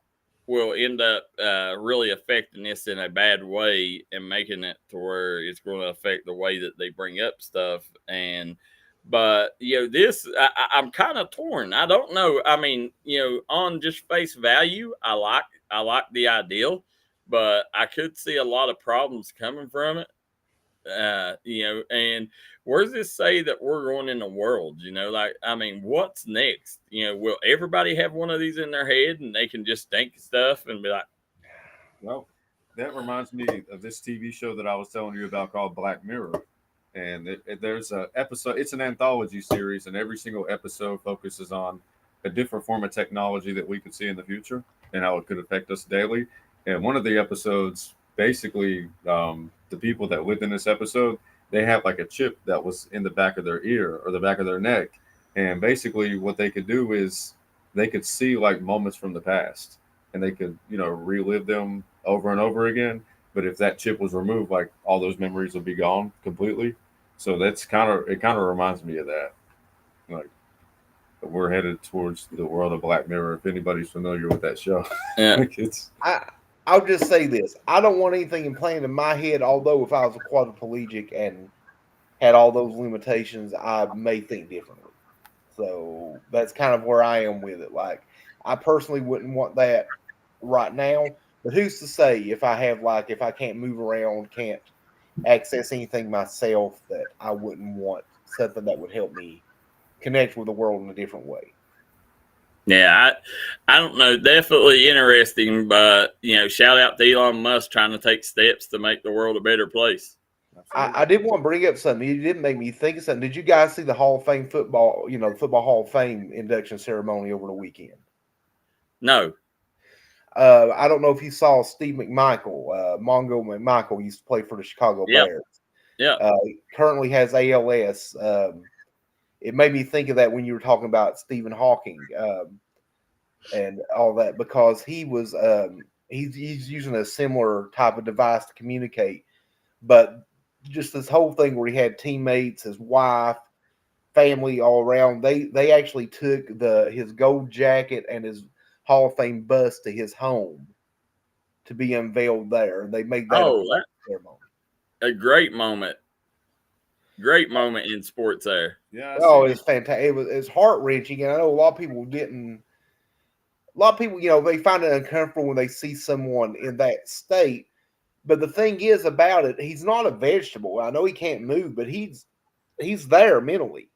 will end up really affecting this in a bad way and making it to where it's going to affect the way that they bring up stuff. But this I'm kind of torn. I don't know. I mean, on just face value, I like the ideal, but I could see a lot of problems coming from it. And where does this say that we're going in the world? I mean, what's next? Will everybody have one of these in their head and they can just think stuff and be like, Well, that reminds me of this TV show that I was telling you about called Black Mirror. And there's an episode, it's an anthology series, and every single episode focuses on a different form of technology that we could see in the future and how it could affect us daily. And one of the episodes, basically, the people that lived in this episode, they had like a chip that was in the back of their ear or the back of their neck. And basically, what they could do is they could see like moments from the past, and they could, relive them over and over again. But if that chip was removed, like all those memories would be gone completely. So it kind of reminds me of that. Like, we're headed towards the world of Black Mirror. If anybody's familiar with that show, yeah. I'll just say this: I don't want anything implanted in my head. Although if I was a quadriplegic and had all those limitations, I may think differently. So that's kind of where I am with it. Like, I personally wouldn't want that right now. But who's to say if I can't move around, can't access anything myself, that I wouldn't want something that would help me connect with the world in a different way. Yeah, I don't know. Definitely interesting, but shout out to Elon Musk trying to take steps to make the world a better place. I did want to bring up something. You did make me think of something. Did you guys see the Hall of Fame football, Football Hall of Fame induction ceremony over the weekend? No. I don't know if you saw Steve McMichael. Mongo McMichael used to play for the Chicago Bears. Yeah. He currently has ALS. It made me think of that when you were talking about Stephen Hawking and all that, because he was he's using a similar type of device to communicate, but just this whole thing where he had teammates, his wife, family all around. They actually took his gold jacket and his Hall of Fame bust to his home to be unveiled there. They made that ceremony. A great moment. Great moment in sports there. Yeah. It's fantastic. It's heart wrenching, and I know a lot of people didn't. A lot of people, they find it uncomfortable when they see someone in that state. But the thing is about it, he's not a vegetable. I know he can't move, but he's there mentally.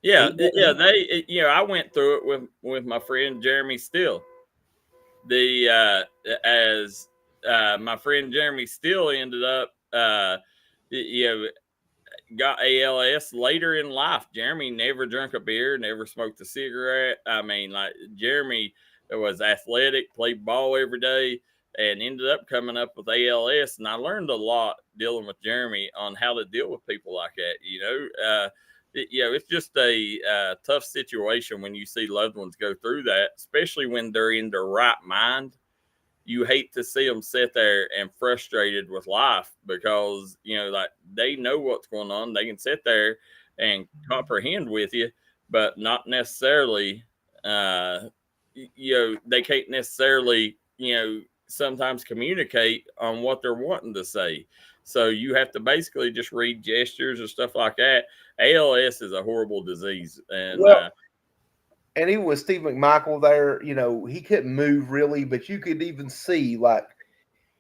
Yeah, I went through it with my friend Jeremy Steele. My friend Jeremy Steele ended up, got ALS later in life. Jeremy never drank a beer, never smoked a cigarette. I mean, like, Jeremy was athletic, played ball every day, and ended up coming up with ALS. And I learned a lot dealing with Jeremy on how to deal with people like that. It's just a tough situation when you see loved ones go through that, especially when they're in their right mind. You hate to see them sit there and frustrated with life because, they know what's going on. They can sit there and comprehend with you, but not necessarily, they can't necessarily, sometimes communicate on what they're wanting to say. So you have to basically just read gestures or stuff like that. ALS is a horrible disease. And and even with Steve McMichael there, he couldn't move really, but you could even see like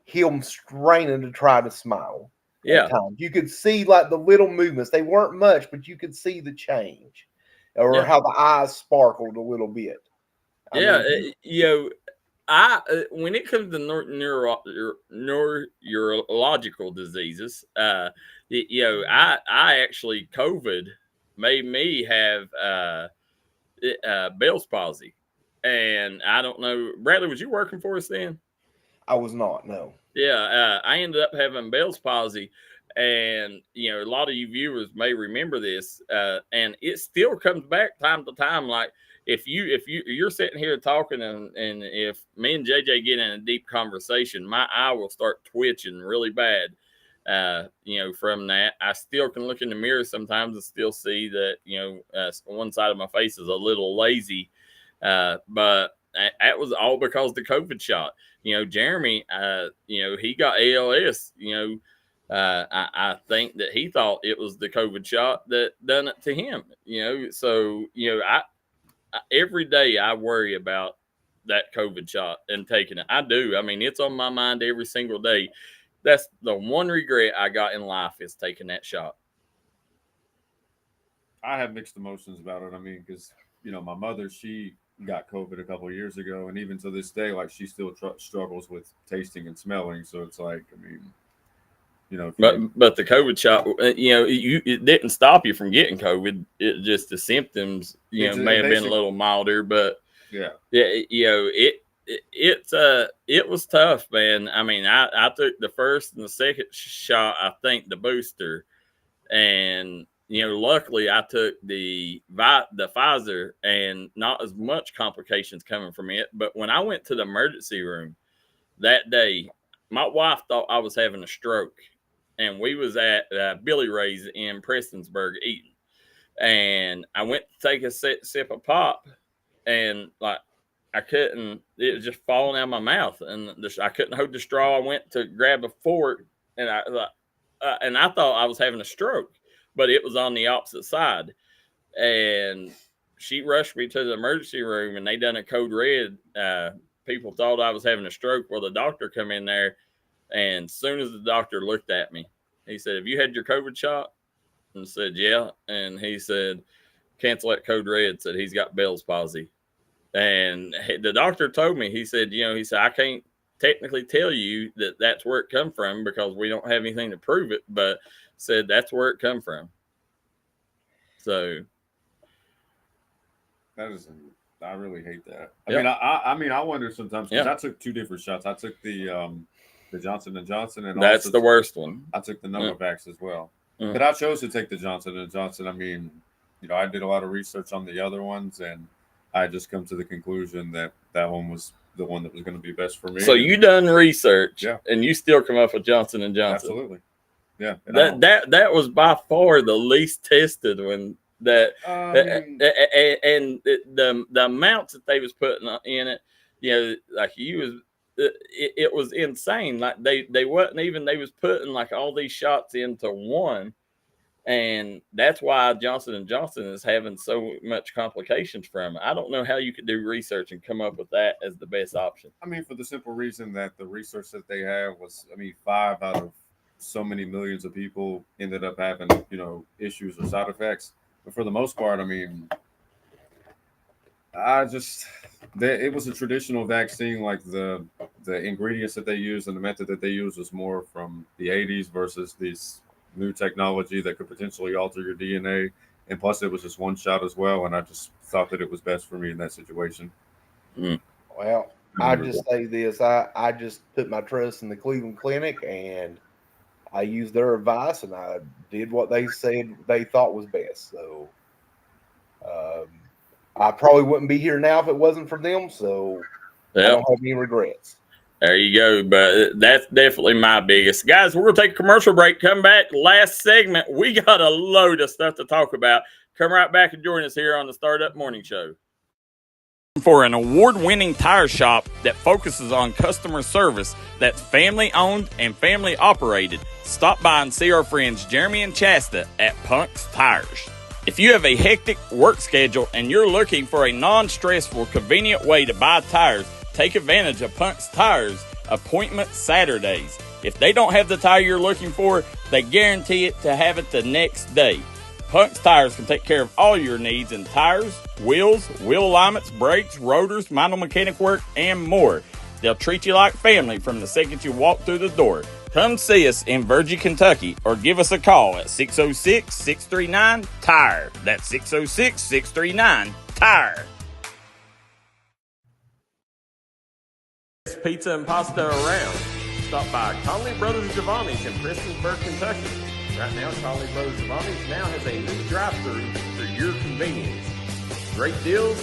him straining to try to smile. Yeah. At times. You could see like the little movements. They weren't much, but you could see the change or how the eyes sparkled a little bit. When it comes to neurological diseases, I actually, COVID made me have Bell's palsy. and I don't know, Bradley, was you working for us then? I was not, no. Yeah, I ended up having Bell's palsy, and a lot of you viewers may remember this, and it still comes back time to time. Like if you're sitting here talking, and if me and JJ get in a deep conversation, my eye will start twitching really bad. From that, I still can look in the mirror sometimes and still see that one side of my face is a little lazy, but that was all because of the COVID shot. Jeremy, he got ALS. I think that he thought it was the COVID shot that done it to him. So I every day I worry about that COVID shot and taking it. I do. I mean, it's on my mind every single day. That's the one regret I got in life is taking that shot. I have mixed emotions about it. I mean, because my mother, she got COVID a couple of years ago, and even to this day, like she still struggles with tasting and smelling. So it's like, I mean, but the COVID shot, it didn't stop you from getting COVID. It just the symptoms, may have been a little milder, but it was tough, man. I mean, I took the first and the second shot, I think the booster, and luckily I took the Pfizer and not as much complications coming from it. But when I went to the emergency room that day, my wife thought I was having a stroke, and we was at Billy Ray's in Prestonsburg eating, and I went to take a sip of pop, and like I couldn't, it was just falling out of my mouth, and I couldn't hold the straw. I went to grab a fork, and I thought I was having a stroke, but it was on the opposite side. And she rushed me to the emergency room, and they done a code red. People thought I was having a stroke. Well, the doctor come in there, and as soon as the doctor looked at me, he said, "Have you had your COVID shot?" And I said, "Yeah." And he said, "Cancel that code red." Said he's got Bell's palsy. And the doctor told me, he said, I can't technically tell you that that's where it come from because we don't have anything to prove it, but said that's where it come from. So I really hate that. I mean, I wonder sometimes because I took two different shots. I took the Johnson & Johnson, and that's the worst one. I took the Novavax as well. But I chose to take the Johnson & Johnson. I mean, I did a lot of research on the other ones, and I just come to the conclusion that one was the one that was going to be best for me. So you done research, and you still come up with Johnson & Johnson. Absolutely, yeah. That was by far the least tested one. And the amounts that they was putting in it, it was insane. Like they wasn't even, they was putting like all these shots into one. And that's why Johnson & Johnson is having so much complications from it. I don't know how you could do research and come up with that as the best option. I mean, for the simple reason that the research that they have was, 5 out of so many millions of people ended up having, issues or side effects. But for the most part, I mean, it was a traditional vaccine. Like the ingredients that they used and the method that they used was more from the 80s versus these new technology that could potentially alter your DNA, and plus it was just one shot as well, and I just thought that it was best for me in that situation. Well, I just say this, I just put my trust in the Cleveland Clinic, and I used their advice, and I did what they said they thought was best. So I probably wouldn't be here now if it wasn't for them, so I don't have any regrets. There you go. But that's definitely my biggest. Guys, we're going to take a commercial break. Come back. Last segment. We got a load of stuff to talk about. Come right back and join us here on the Startup Morning Show. For an award-winning tire shop that focuses on customer service that's family-owned and family-operated, stop by and see our friends Jeremy and Chasta at Punk's Tires. If you have a hectic work schedule and you're looking for a non-stressful, convenient way to buy tires, take advantage of Punk's Tires Appointment Saturdays. If they don't have the tire you're looking for, they guarantee it to have it the next day. Punk's Tires can take care of all your needs in tires, wheels, wheel alignments, brakes, rotors, minor mechanic work, and more. They'll treat you like family from the second you walk through the door. Come see us in Virgie, Kentucky, or give us a call at 606-639-TIRE. That's 606-639-TIRE. best pizza and pasta around. Stop by Conley Brothers Giovanni's in Prestonsburg, Kentucky. Right now, Conley Brothers Giovanni's now has a new drive-thru for your convenience. Great deals,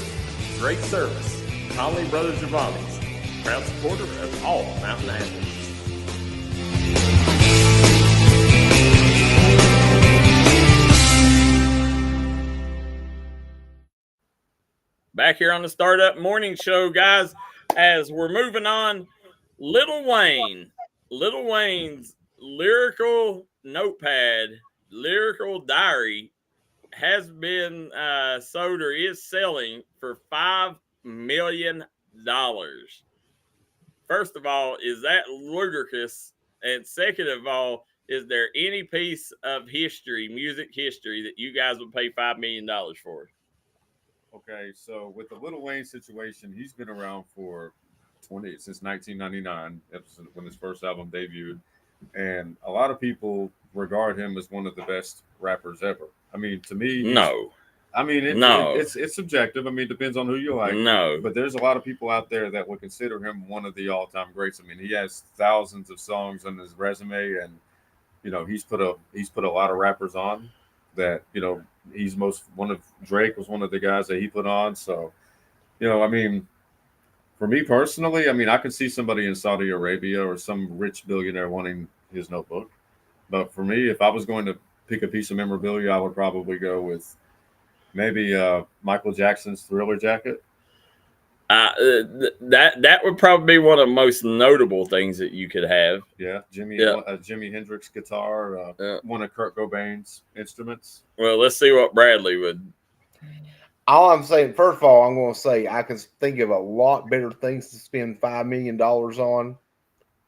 great service. Conley Brothers Giovanni's, proud supporter of all mountain athletes. Back here on the Startup Morning Show, guys, as we're moving on, Lil Wayne's lyrical notepad, lyrical diary has been sold or is selling for $5 million. First of all, is that ludicrous? And second of all, is there any piece of history, music history, that you guys would pay $5 million for? Okay, so with the Lil Wayne situation, he's been around for since 1999, when his first album debuted, and a lot of people regard him as one of the best rappers ever. I mean, to me, no. I mean, it's subjective. I mean, it depends on who you like. No, but there's a lot of people out there that would consider him one of the all-time greats. I mean, he has thousands of songs on his resume, and he's put a lot of rappers on that. Drake was one of the guys that he put on. So, I mean, for me personally, I mean, I could see somebody in Saudi Arabia or some rich billionaire wanting his notebook. But for me, if I was going to pick a piece of memorabilia, I would probably go with maybe Michael Jackson's Thriller jacket. That would probably be one of the most notable things that you could have. Yeah, Jimi Hendrix guitar, one of Kurt Cobain's instruments. Well, let's see what Bradley would. All I'm saying, first of all, I'm going to say I can think of a lot better things to spend $5 million on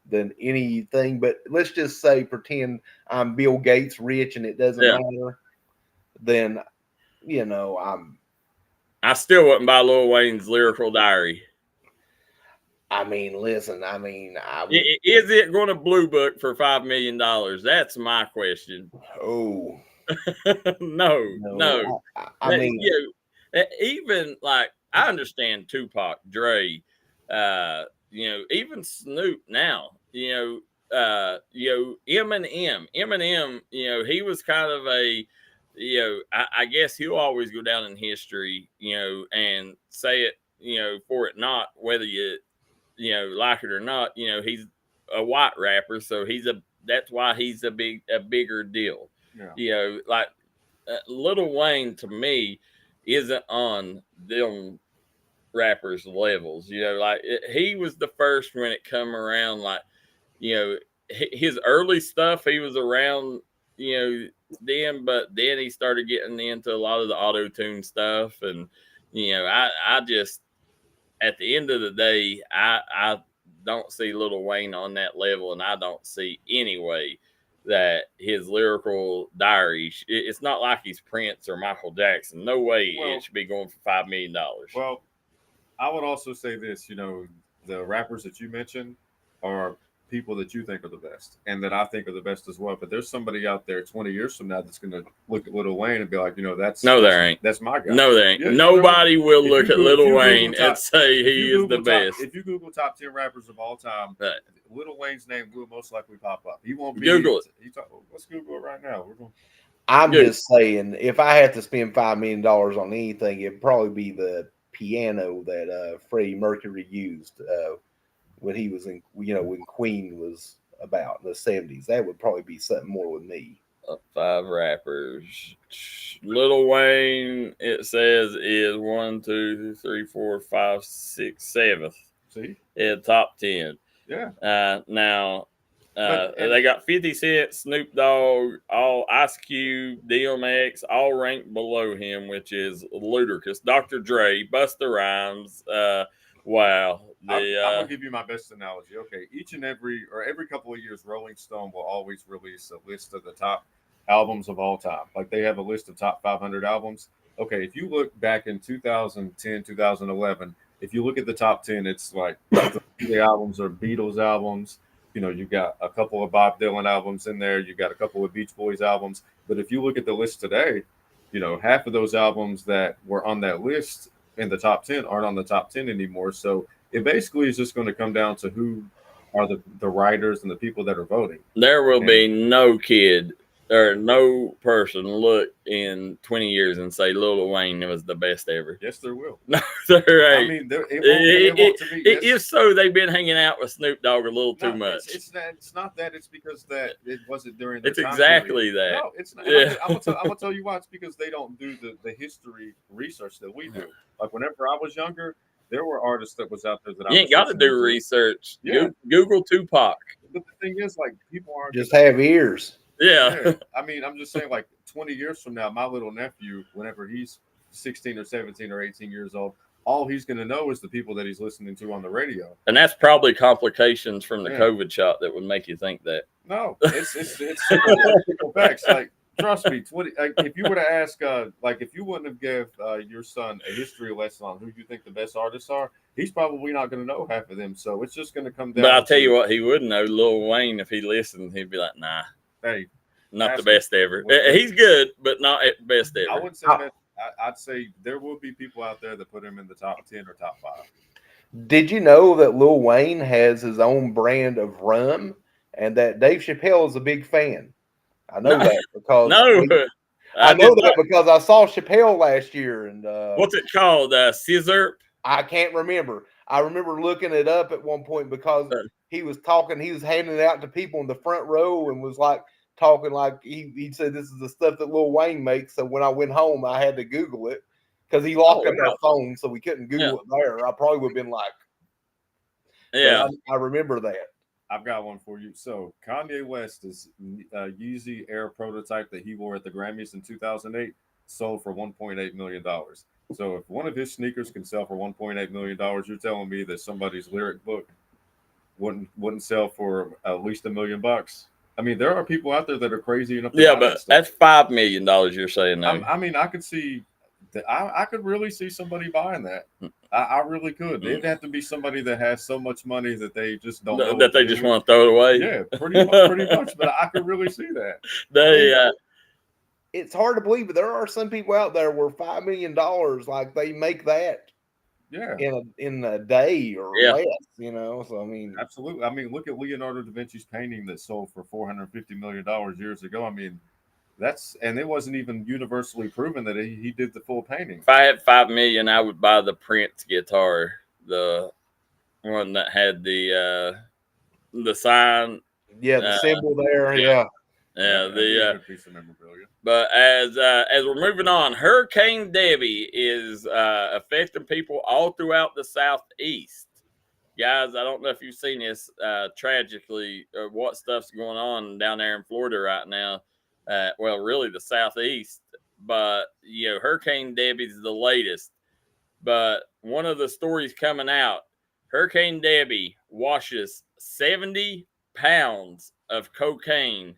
than anything. But let's just say, pretend I'm Bill Gates rich and it doesn't matter. Then, I still wouldn't buy Lil Wayne's lyrical diary. I mean, listen, is it going to blue book for $5 million? That's my question. Oh, no. I mean, even like I understand Tupac, Dre, even Snoop now, Eminem, he was kind of a, I guess he'll always go down in history, and say it, for it not, whether you like it or not, he's a white rapper. So that's why he's a bigger deal. Yeah. Like Lil Wayne to me isn't on them rappers levels, he was the first when it come around, like, his early stuff, he was around, then, but then he started getting into a lot of the auto-tune stuff. And, I just, at the end of the day, I don't see Lil Wayne on that level. And I don't see any way that his lyrical diary, it's not like he's Prince or Michael Jackson. No way it should be going for $5 million. Well, I would also say this, the rappers that you mentioned are people that you think are the best and that I think are the best as well. But there's somebody out there 20 years from now that's going to look at Lil Wayne and be like, there ain't. That's my guy. No, there ain't. Yeah, nobody will look at Lil Wayne and say he is the best. If you Google top 10 rappers of all time, Lil Wayne's name will most likely pop up. He won't be. Google it. Let's Google it right now. I'm just saying, if I had to spend $5 million on anything, it'd probably be the piano that Freddie Mercury used when he was in, when Queen was about in the 70s. That would probably be something more with me. 5 rappers. Lil Wayne, it says, is 1, 2, 3, 4, 5, 6, 7th. See? In top 10. Yeah. Now, they got 50 Cent, Snoop Dogg, all Ice Cube, DMX, all ranked below him, which is ludicrous. Dr. Dre, Busta Rhymes. Wow. I'm gonna give you my best analogy. Okay, every couple of years, Rolling Stone will always release a list of the top albums of all time. Like they have a list of top 500 albums. Okay, if you look back in 2010, 2011, if you look at the top 10, it's like the albums are Beatles albums. You've got a couple of Bob Dylan albums in there. You've got a couple of Beach Boys albums. But if you look at the list today, half of those albums that were on that list in the top 10 aren't on the top 10 anymore. So it basically is just going to come down to who are the writers and the people that are voting. There will be no kid or no person look in 20 years and say Lil Wayne was the best ever. Yes, there will. No, there ain't. I mean, if so, they've been hanging out with Snoop Dogg a little too much. It's not that. It's because that it wasn't during the It's time exactly period. that. No, it's not. Yeah. I'm gonna tell you why. It's because they don't do the history research that we do. Like whenever I was younger, there were artists that was out there that you ain't got to do research. Yeah. Google Tupac. But the thing is, like, people aren't just have ears. Yeah. I mean, I'm just saying, like, 20 years from now, my little nephew, whenever he's 16 or 17 or 18 years old, all he's going to know is the people that he's listening to on the radio. And that's probably complications from the COVID shot that would make you think that. No, it's simple facts. Like, trust me, if you were to ask, like, if you wouldn't have give your son a history lesson on who you think the best artists are, he's probably not going to know half of them. So it's just going to come down. But I'll tell you what, he would know. Lil Wayne, if he listened, he'd be like, nah. Hey, not the best ever. He's good, but not at best ever. I wouldn't say that. I'd say there will be people out there that put him in the top 10 or top 5. Did you know that Lil Wayne has his own brand of rum and that Dave Chappelle is a big fan? I know that because I know that because I saw Chappelle last year. And what's it called? Scissor? I can't remember. I remember looking it up at one point because he was talking. He was handing it out to people in the front row and was like talking like he said this is the stuff that Lil Wayne makes. So when I went home, I had to Google it because he locked up our phone, so we couldn't Google it there. I probably would have been like, yeah. I remember that. I've got one for you. So Kanye West's Yeezy Air prototype that he wore at the Grammys in 2008 sold for $1.8 million. So if one of his sneakers can sell for $1.8 million, you're telling me that somebody's lyric book wouldn't sell for at least $1 million? I mean, there are people out there that are crazy enough. Yeah, but that's $5 million. You're saying that. I mean, I could see that. I could really see somebody buying that. I really could. It'd have to be somebody that has so much money that they just don't know that they just want to throw it away. Yeah, pretty much. But I could really see that. It's hard to believe, but there are some people out there where $5 million, like they make that. Yeah, in a day or less, you know. So I mean, absolutely. I mean, look at Leonardo da Vinci's painting that sold for $450 million years ago. I mean, and it wasn't even universally proven that he did the full painting. If I had $5 million, I would buy the Prince guitar, the one that had the sign. Yeah, the symbol there. Yeah. Piece of memorabilia. But as we're moving on, Hurricane Debbie is affecting people all throughout the Southeast. Guys, I don't know if you've seen this tragically or what stuff's going on down there in Florida right now. Well, really the Southeast. But, Hurricane Debbie's the latest. But one of the stories coming out, Hurricane Debbie washes 70 pounds of cocaine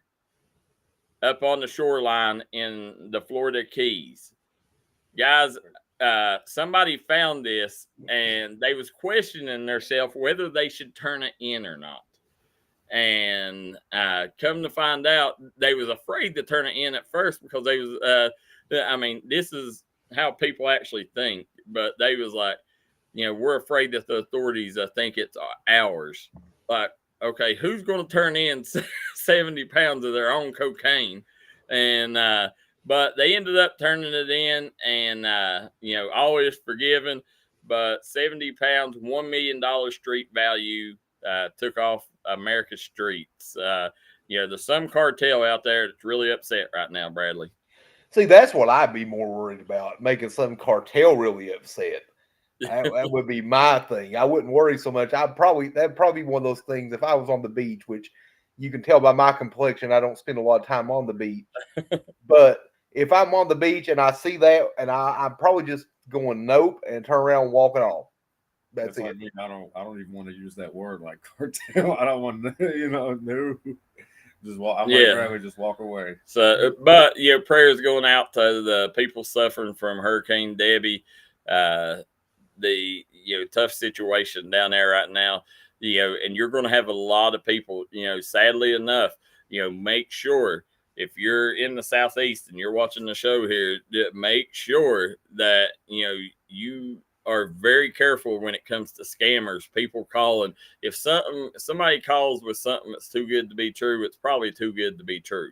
up on the shoreline in the Florida Keys. Guys, somebody found this and they was questioning themselves whether they should turn it in or not. And come to find out, they was afraid to turn it in at first because they was, this is how people actually think. But they was like, we're afraid that the authorities think it's ours. Like, okay, who's going to turn in 70 pounds of their own cocaine? And but they ended up turning it in, and all is forgiven. But 70 pounds, $1 million street value took off America's streets. There's some cartel out there that's really upset right now, Bradley. See, that's what I'd be more worried about, making some cartel really upset. That would be my thing. I wouldn't worry so much. That'd probably be one of those things if I was on the beach, which you can tell by my complexion, I don't spend a lot of time on the beach. But if I'm on the beach and I see that, and I'm probably just going nope and turn around and walking off. That's it. Like me. I don't even want to use that word like cartel. I don't want to, no. Just walk. I'm rather just walk away. So, but prayers going out to the people suffering from Hurricane Debbie. The tough situation down there right now, and you're going to have a lot of people, sadly enough, make sure if you're in the Southeast and you're watching the show here, make sure that, you are very careful when it comes to scammers. People calling. If somebody calls with something that's too good to be true, it's probably too good to be true.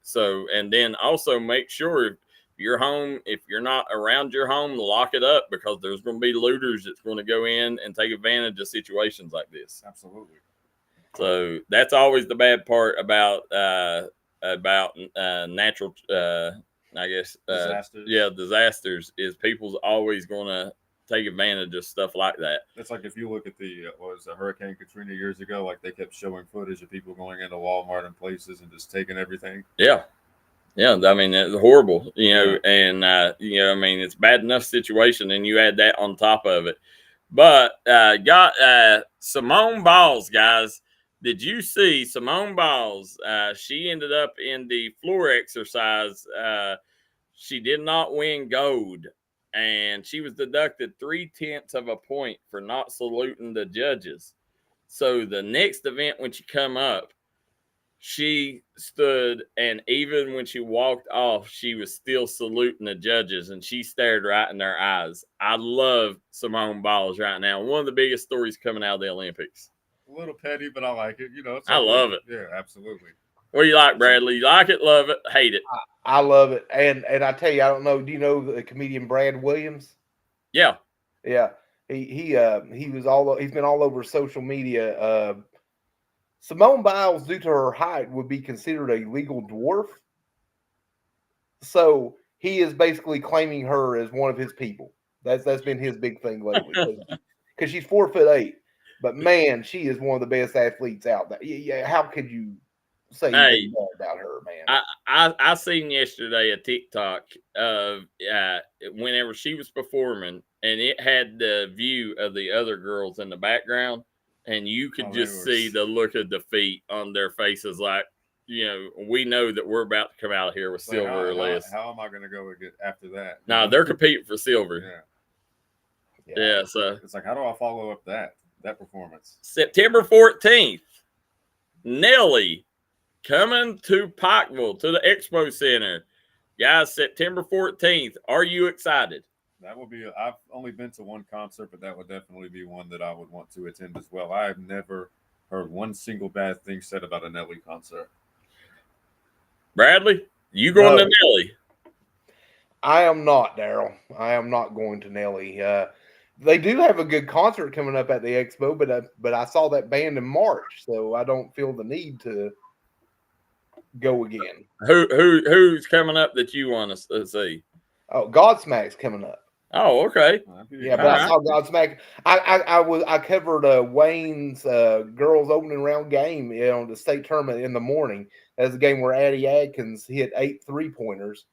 So, and then also make sure if you're home, if you're not around your home, lock it up, because there's going to be looters that's going to go in and take advantage of situations like this. Absolutely. So that's always the bad part about natural, I guess, Disasters. disasters, is people's always going to take advantage of stuff like that. It's like if you look at the Hurricane Katrina years ago, like they kept showing footage of people going into Walmart and places and just taking everything. Yeah. I mean, it's horrible, and I mean, it's bad enough situation, and you add that on top of it. But got Simone Biles, guys. Did you see Simone Biles? She ended up in the floor exercise. She did not win gold, and she was deducted 0.3 of a point for not saluting the judges. So the next event, when she come up, she stood, and even when she walked off, she was still saluting the judges, and she stared right in their eyes. I love Simone Biles right now. One of the biggest stories coming out of the Olympics. A little petty, but I like it. I love it. Yeah, absolutely. What do you like, Bradley? You like it, love it, hate it? I love it. And I tell you, I don't know. Do you know the comedian Brad Williams? Yeah. Yeah. He's been all over social media. Simone Biles, due to her height, would be considered a legal dwarf. So he is basically claiming her as one of his people. That's been his big thing lately, because she's 4'8". But man, she is one of the best athletes out there. Yeah, how could you say anything bad about her, man? I seen yesterday a TikTok of whenever she was performing, and it had the view of the other girls in the background, and you could just see the look of defeat on their faces, like, we know that we're about to come out of here with silver or less. How am I going to go after that? No, they're competing for silver. Yeah. So it's like, how do I follow up that performance? September 14th, Nelly coming to Pikeville, to the Expo Center. Guys, September 14th. Are you excited? That will be. I've only been to one concert, but that would definitely be one that I would want to attend as well. I have never heard one single bad thing said about a Nelly concert. Bradley, you going to Nelly? I am not, Darryl. I am not going to Nelly. They do have a good concert coming up at the Expo, but I saw that band in March, so I don't feel the need to go again. Who's coming up that you want to see? Oh, Godsmack's coming up. Oh, okay. Yeah, but I saw Godsmack. I covered Wayne's girls opening round game, the state tournament in the morning. That's a game where Addie Adkins hit 8 3-pointers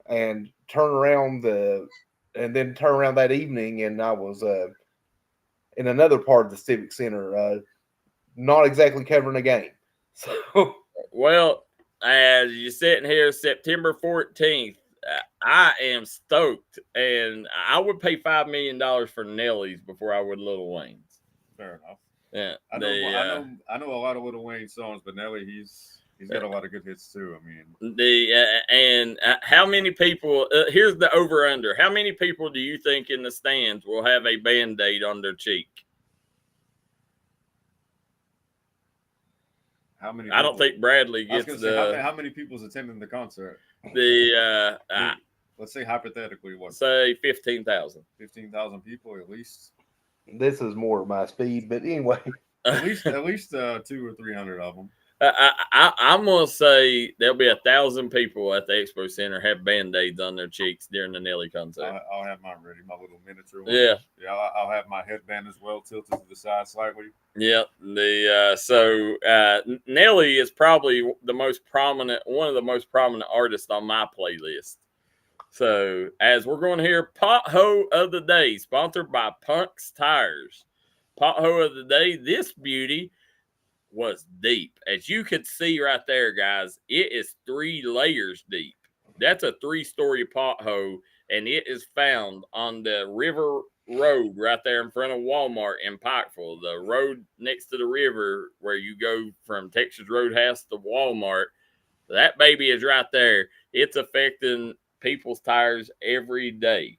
and turn around that evening, and I was in another part of the Civic Center, not exactly covering a game. So, well, as you're sitting here, September 14th, I am stoked, and I would pay $5 million for Nelly's before I would Lil Wayne's. Fair enough. Yeah, I know a lot of Lil Wayne songs, but Nelly, he's got a lot of good hits too. I mean, and how many people? Here's the over under. How many people do you think in the stands will have a Band-Aid on their cheek? How many? I don't think Bradley gets how many people's attending the concert? Let's say hypothetically, what? Say 15,000. 15,000 people at least. This is more my speed, but anyway, at least 200 or 300 of them. I'm gonna say there'll be 1,000 people at the Expo Center have Band-Aids on their cheeks during the Nelly concert. I'll have mine ready, my little miniature one. Yeah. I'll have my headband as well, tilted to the side slightly. Yeah. Nelly is probably one of the most prominent artists on my playlist. So as we're going to hear Pothole of the Day, sponsored by Punk's Tires. Pothole of the Day, this beauty was deep. As you could see right there, guys, it is 3 layers deep. That's a 3-story pothole, and it is found on the River Road right there in front of Walmart in Pikeville. The road next to the river where you go from Texas Roadhouse to Walmart. That baby is right there. It's affecting people's tires every day.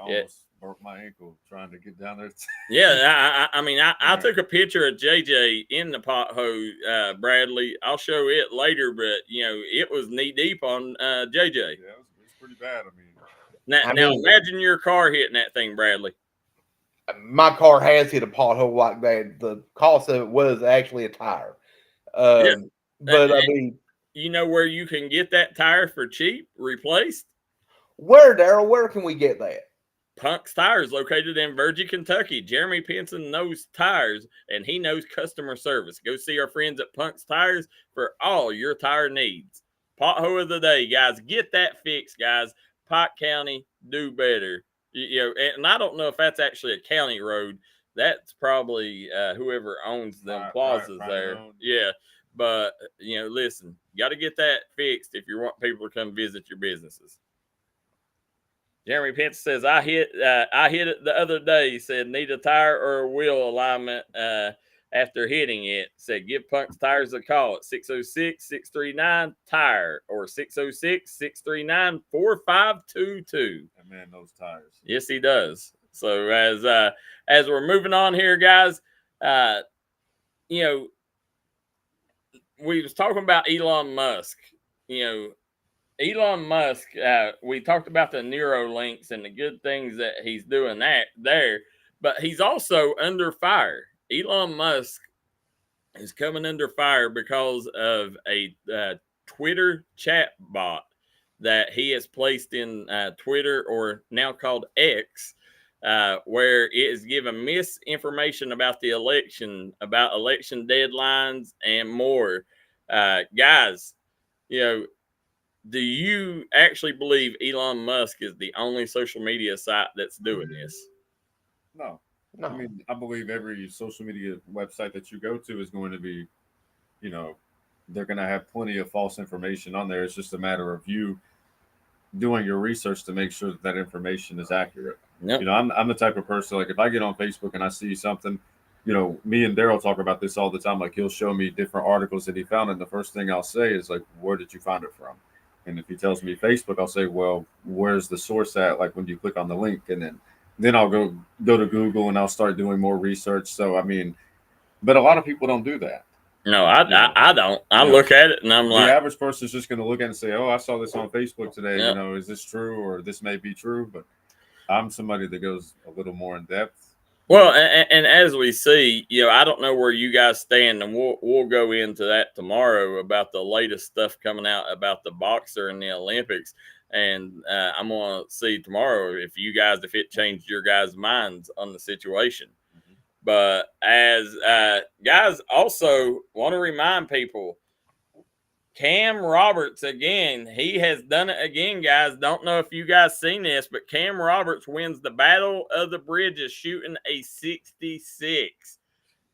Yeah, broke my ankle trying to get down there. Yeah, I took a picture of JJ in the pothole, Bradley. I'll show it later, but it was knee deep on JJ. Yeah, it's pretty bad. I mean, Now imagine your car hitting that thing, Bradley. My car has hit a pothole like that. The cost of it was actually a tire. Yeah. But I mean, you know where you can get that tire for cheap replaced? Where, Darryl? Where can we get that? Punk's Tires, located in Virgie, Kentucky. Jeremy Pinson knows tires, and he knows customer service. Go see our friends at Punk's Tires for all your tire needs. Pothole of the day, guys. Get that fixed, guys. Pike County, do better. And I don't know if that's actually a county road. That's probably whoever owns them plazas there. Yeah. But, listen, you got to get that fixed if you want people to come visit your businesses. Jeremy Pence says, I hit it the other day. He said, need a tire or a wheel alignment after hitting it. Said, give Punk's Tires a call at 606-639-TIRE or 606-639-4522. That man knows tires. Yes, he does. So as we're moving on here, guys, we was talking about Elon Musk, Elon Musk, we talked about the Neuralinks and the good things that he's doing there, but he's also under fire. Elon Musk is coming under fire because of a Twitter chat bot that he has placed in Twitter, or now called X, where it is giving misinformation about the election, about election deadlines and more. Guys, do you actually believe Elon Musk is the only social media site that's doing this? No. I mean, I believe every social media website that you go to is going to be, they're going to have plenty of false information on there. It's just a matter of you doing your research to make sure that information is accurate. Yep. I'm the type of person, like, if I get on Facebook and I see something, me and Darryl talk about this all the time. Like, he'll show me different articles that he found, and the first thing I'll say is, like, where did you find it from? And if he tells me Facebook, I'll say, well, where's the source at? Like, when you click on the link, and then I'll go to Google and I'll start doing more research. So, I mean, but a lot of people don't do that. No, I don't. I look at it and I'm like, the average person is just going to look at it and say, oh, I saw this on Facebook today. Yep. Is this true, or this may be true? But I'm somebody that goes a little more in depth. Well, and as we see, I don't know where you guys stand, and we'll go into that tomorrow about the latest stuff coming out about the boxer in the Olympics, and I'm going to see tomorrow if it changed your guys' minds on the situation. Mm-hmm. But as guys, also want to remind people, Cam Roberts, again, he has done it again, guys. Don't know if you guys seen this, but Cam Roberts wins the Battle of the Bridges shooting a 66.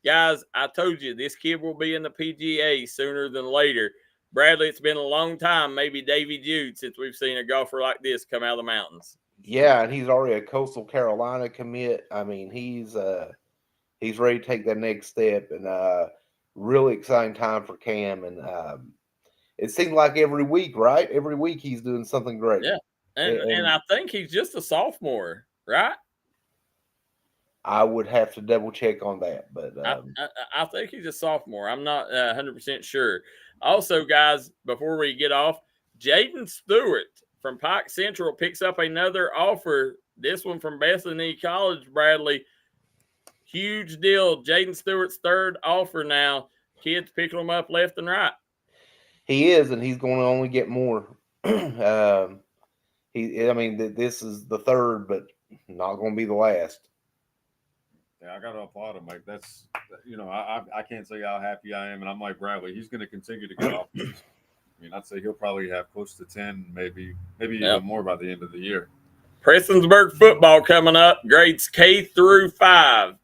Guys, I told you, this kid will be in the PGA sooner than later. Bradley, it's been a long time, maybe Davy Jude, since we've seen a golfer like this come out of the mountains. Yeah, and he's already a Coastal Carolina commit. I mean, he's ready to take that next step, and really exciting time for Cam. And it seems like every week, right? Every week he's doing something great. Yeah, and I think he's just a sophomore, right? I would have to double check on that, but I think he's a sophomore. I'm not 100% sure. Also, guys, before we get off, Jaden Stewart from Pike Central picks up another offer. This one from Bethany College, Bradley. Huge deal. Jaden Stewart's third offer now. Kids picking them up left and right. He is, and he's going to only get more. This is the third, but not going to be the last. Yeah, I got to applaud him. Like, that's, I can't say how happy I am. And I'm like, Bradley, he's going to continue to get offers. I mean, I'd say he'll probably have close to 10, maybe even more by the end of the year. Prestonsburg football coming up, grades K through 5.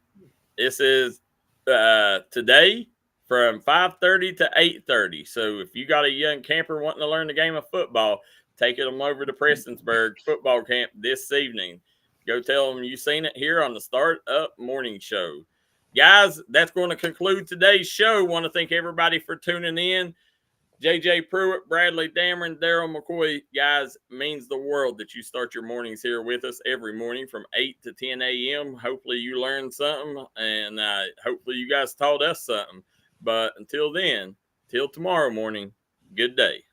This is today from 5:30 to 8:30. So if you got a young camper wanting to learn the game of football, take them over to Prestonsburg football camp this evening. Go tell them you seen it here on the Start Up Morning Show. Guys, that's going to conclude today's show. Want to thank everybody for tuning in. JJ Pruitt, Bradley Dameron, Darryl McCoy, guys, means the world that you start your mornings here with us every morning from 8 to 10 a.m. Hopefully you learned something, and hopefully you guys taught us something. But until then, till tomorrow morning, good day.